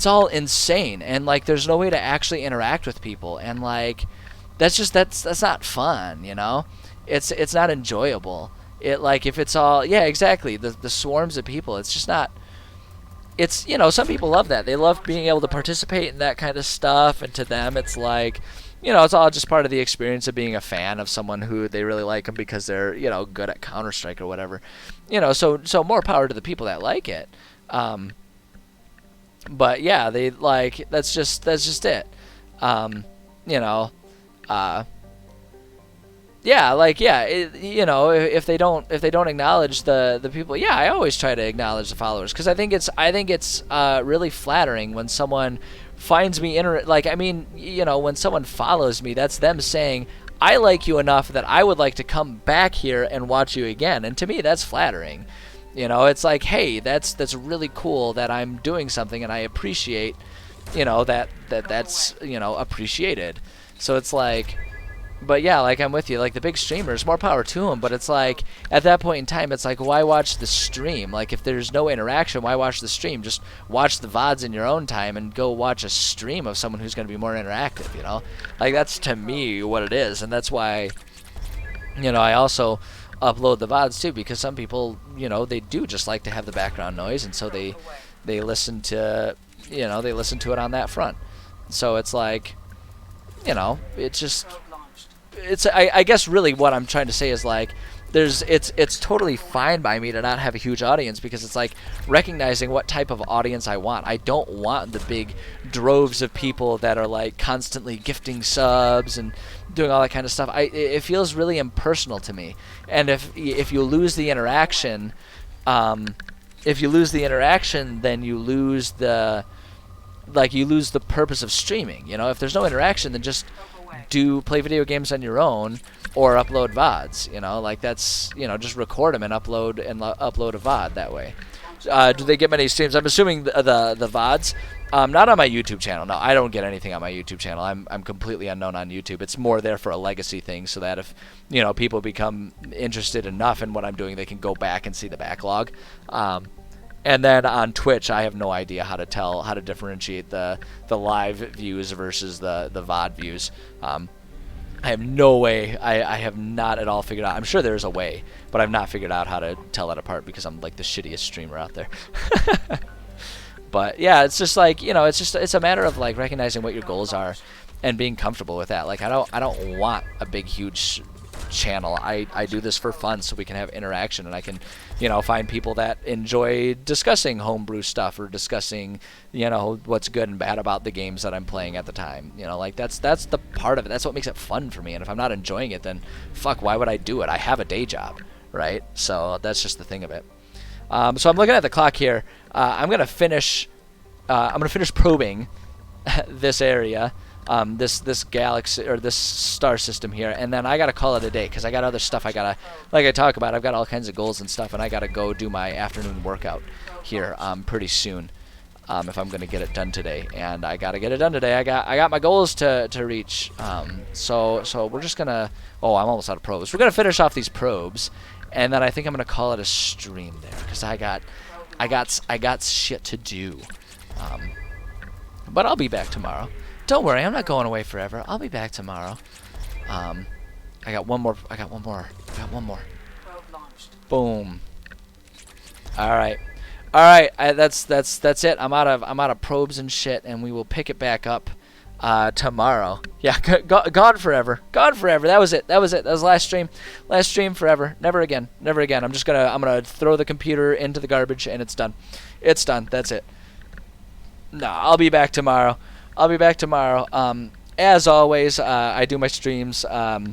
all insane, and like there's no way to actually interact with people, and like that's not fun, you know? It's not enjoyable. It like if it's all exactly the swarms of people, it's just not. It's, you know, some people love that. They love being able to participate in that kind of stuff, and to them it's like, you know, it's all just part of the experience of being a fan of someone who they really like them because they're, you know, good at Counter-Strike or whatever. You know, so more power to the people that like it. But yeah, they like that's just it. You know, you know, if they don't acknowledge the people, I always try to acknowledge the followers, because I think it's really flattering when someone finds me like, I mean, you know, when someone follows me, that's them saying, I like you enough that I would like to come back here and watch you again. And to me, that's flattering. You know, it's like, hey, that's really cool that I'm doing something, and I appreciate, you know, that's, you know, appreciated. So it's like, but yeah, like I'm with you, like the big streamers, more power to them, but it's like at that point in time, it's like, why watch the stream? Like if there's no interaction, why watch the stream? Just watch the VODs in your own time and go watch a stream of someone who's going to be more interactive, you know? Like that's to me what it is, and that's why, you know, I also upload the VODs too, because some people, you know, they do just like to have the background noise, and so they listen to, you know, they listen to it on that front. So it's like, you know, it's just, I guess really what I'm trying to say is like, it's totally fine by me to not have a huge audience, because it's like recognizing what type of audience I want. I don't want the big droves of people that are like constantly gifting subs and doing all that kind of stuff. It feels really impersonal to me. And if you lose the interaction, then you lose the purpose of streaming. You know, if there's no interaction, then just play video games on your own or upload VODs. You know, like that's, you know, just record them and upload a VOD that way. Do they get many streams? I'm assuming the VODs. Not on my YouTube channel. No, I don't get anything on my YouTube channel. I'm completely unknown on YouTube. It's more there for a legacy thing, so that if, you know, people become interested enough in what I'm doing, they can go back and see the backlog. And then on Twitch, I have no idea how to differentiate the live views versus the VOD views. I have no way. I have not at all figured out. I'm sure there's a way, but I've not figured out how to tell that apart, because I'm like the shittiest streamer out there. But yeah, it's just like, you know, it's a matter of like recognizing what your goals are and being comfortable with that. Like I don't want a big huge channel. I do this for fun, so we can have interaction, and I can, you know, find people that enjoy discussing homebrew stuff or discussing, you know, what's good and bad about the games that I'm playing at the time. You know, like that's the part of it. That's what makes it fun for me. And if I'm not enjoying it, then fuck, why would I do it? I have a day job, right? So that's just the thing of it. So I'm looking at the clock here. I'm gonna finish probing this area, this galaxy or this star system here, and then I gotta call it a day, because I got other stuff I gotta, like I talk about, I've got all kinds of goals and stuff, and I gotta go do my afternoon workout here pretty soon, if I'm gonna get it done today. And I gotta get it done today. I got my goals to reach. So we're just gonna. Oh, I'm almost out of probes. We're gonna finish off these probes, and then I think I'm gonna call it a stream there, because I got shit to do. But I'll be back tomorrow. Don't worry, I'm not going away forever. I'll be back tomorrow. I got one more. Boom. All right. That's it. I'm out of probes and shit, and we will pick it back up tomorrow. Yeah, gone forever. That was it. That was last stream. Last stream forever. Never again. I'm gonna throw the computer into the garbage, and it's done. That's it. No, I'll be back tomorrow. As always, I do my streams. Well,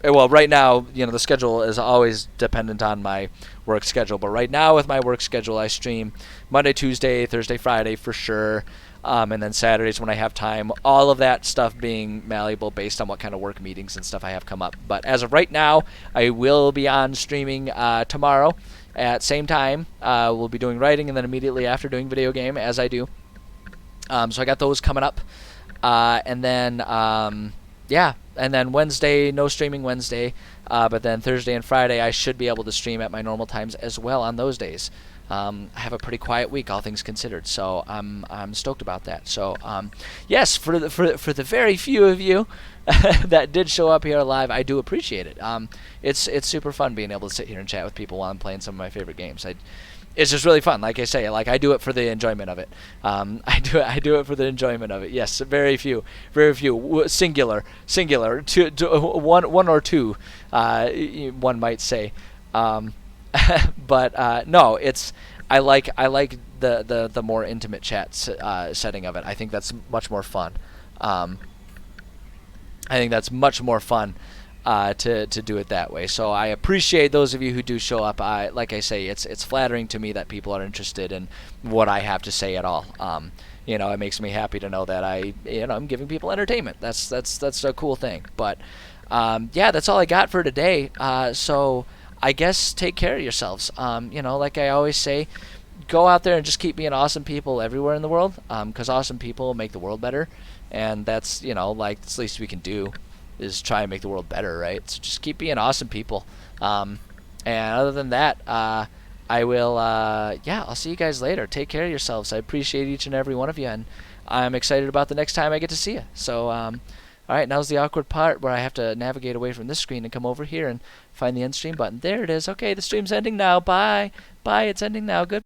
right now, you know, the schedule is always dependent on my work schedule. But right now, with my work schedule, I stream Monday, Tuesday, Thursday, Friday for sure. and then Saturdays when I have time. All of that stuff being malleable based on what kind of work meetings and stuff I have come up. But as of right now, I will be on streaming tomorrow at same time. We'll be doing writing, and then immediately after doing video game, as I do. So I got those coming up. And then, yeah, and then Wednesday, no streaming Wednesday. But then Thursday and Friday, I should be able to stream at my normal times as well on those days. I have a pretty quiet week, all things considered, so I'm stoked about that. So yes, for the very few of you that did show up here live, I do appreciate it. It's super fun being able to sit here and chat with people while I'm playing some of my favorite games. It's just really fun. Like I say, like I do it for the enjoyment of it. I do it for the enjoyment of it. Yes, very few, singular, one or two, one might say. But no, I like the more intimate chat setting of it. I think that's much more fun. To do it that way. So I appreciate those of you who do show up. Like I say, it's flattering to me that people are interested in what I have to say at all. It makes me happy to know that I'm giving people entertainment. That's a cool thing. But yeah, that's all I got for today. So I guess take care of yourselves. Like I always say, go out there and just keep being awesome people everywhere in the world. Because awesome people make the world better, and that's it's the least we can do is try and make the world better, right? So just keep being awesome people. And other than that, I will, I'll see you guys later. Take care of yourselves. I appreciate each and every one of you, and I'm excited about the next time I get to see you. So, all right, now's the awkward part where I have to navigate away from this screen and come over here and find the end stream button. There it is. Okay, the stream's ending now. Bye. Bye, it's ending now. Good.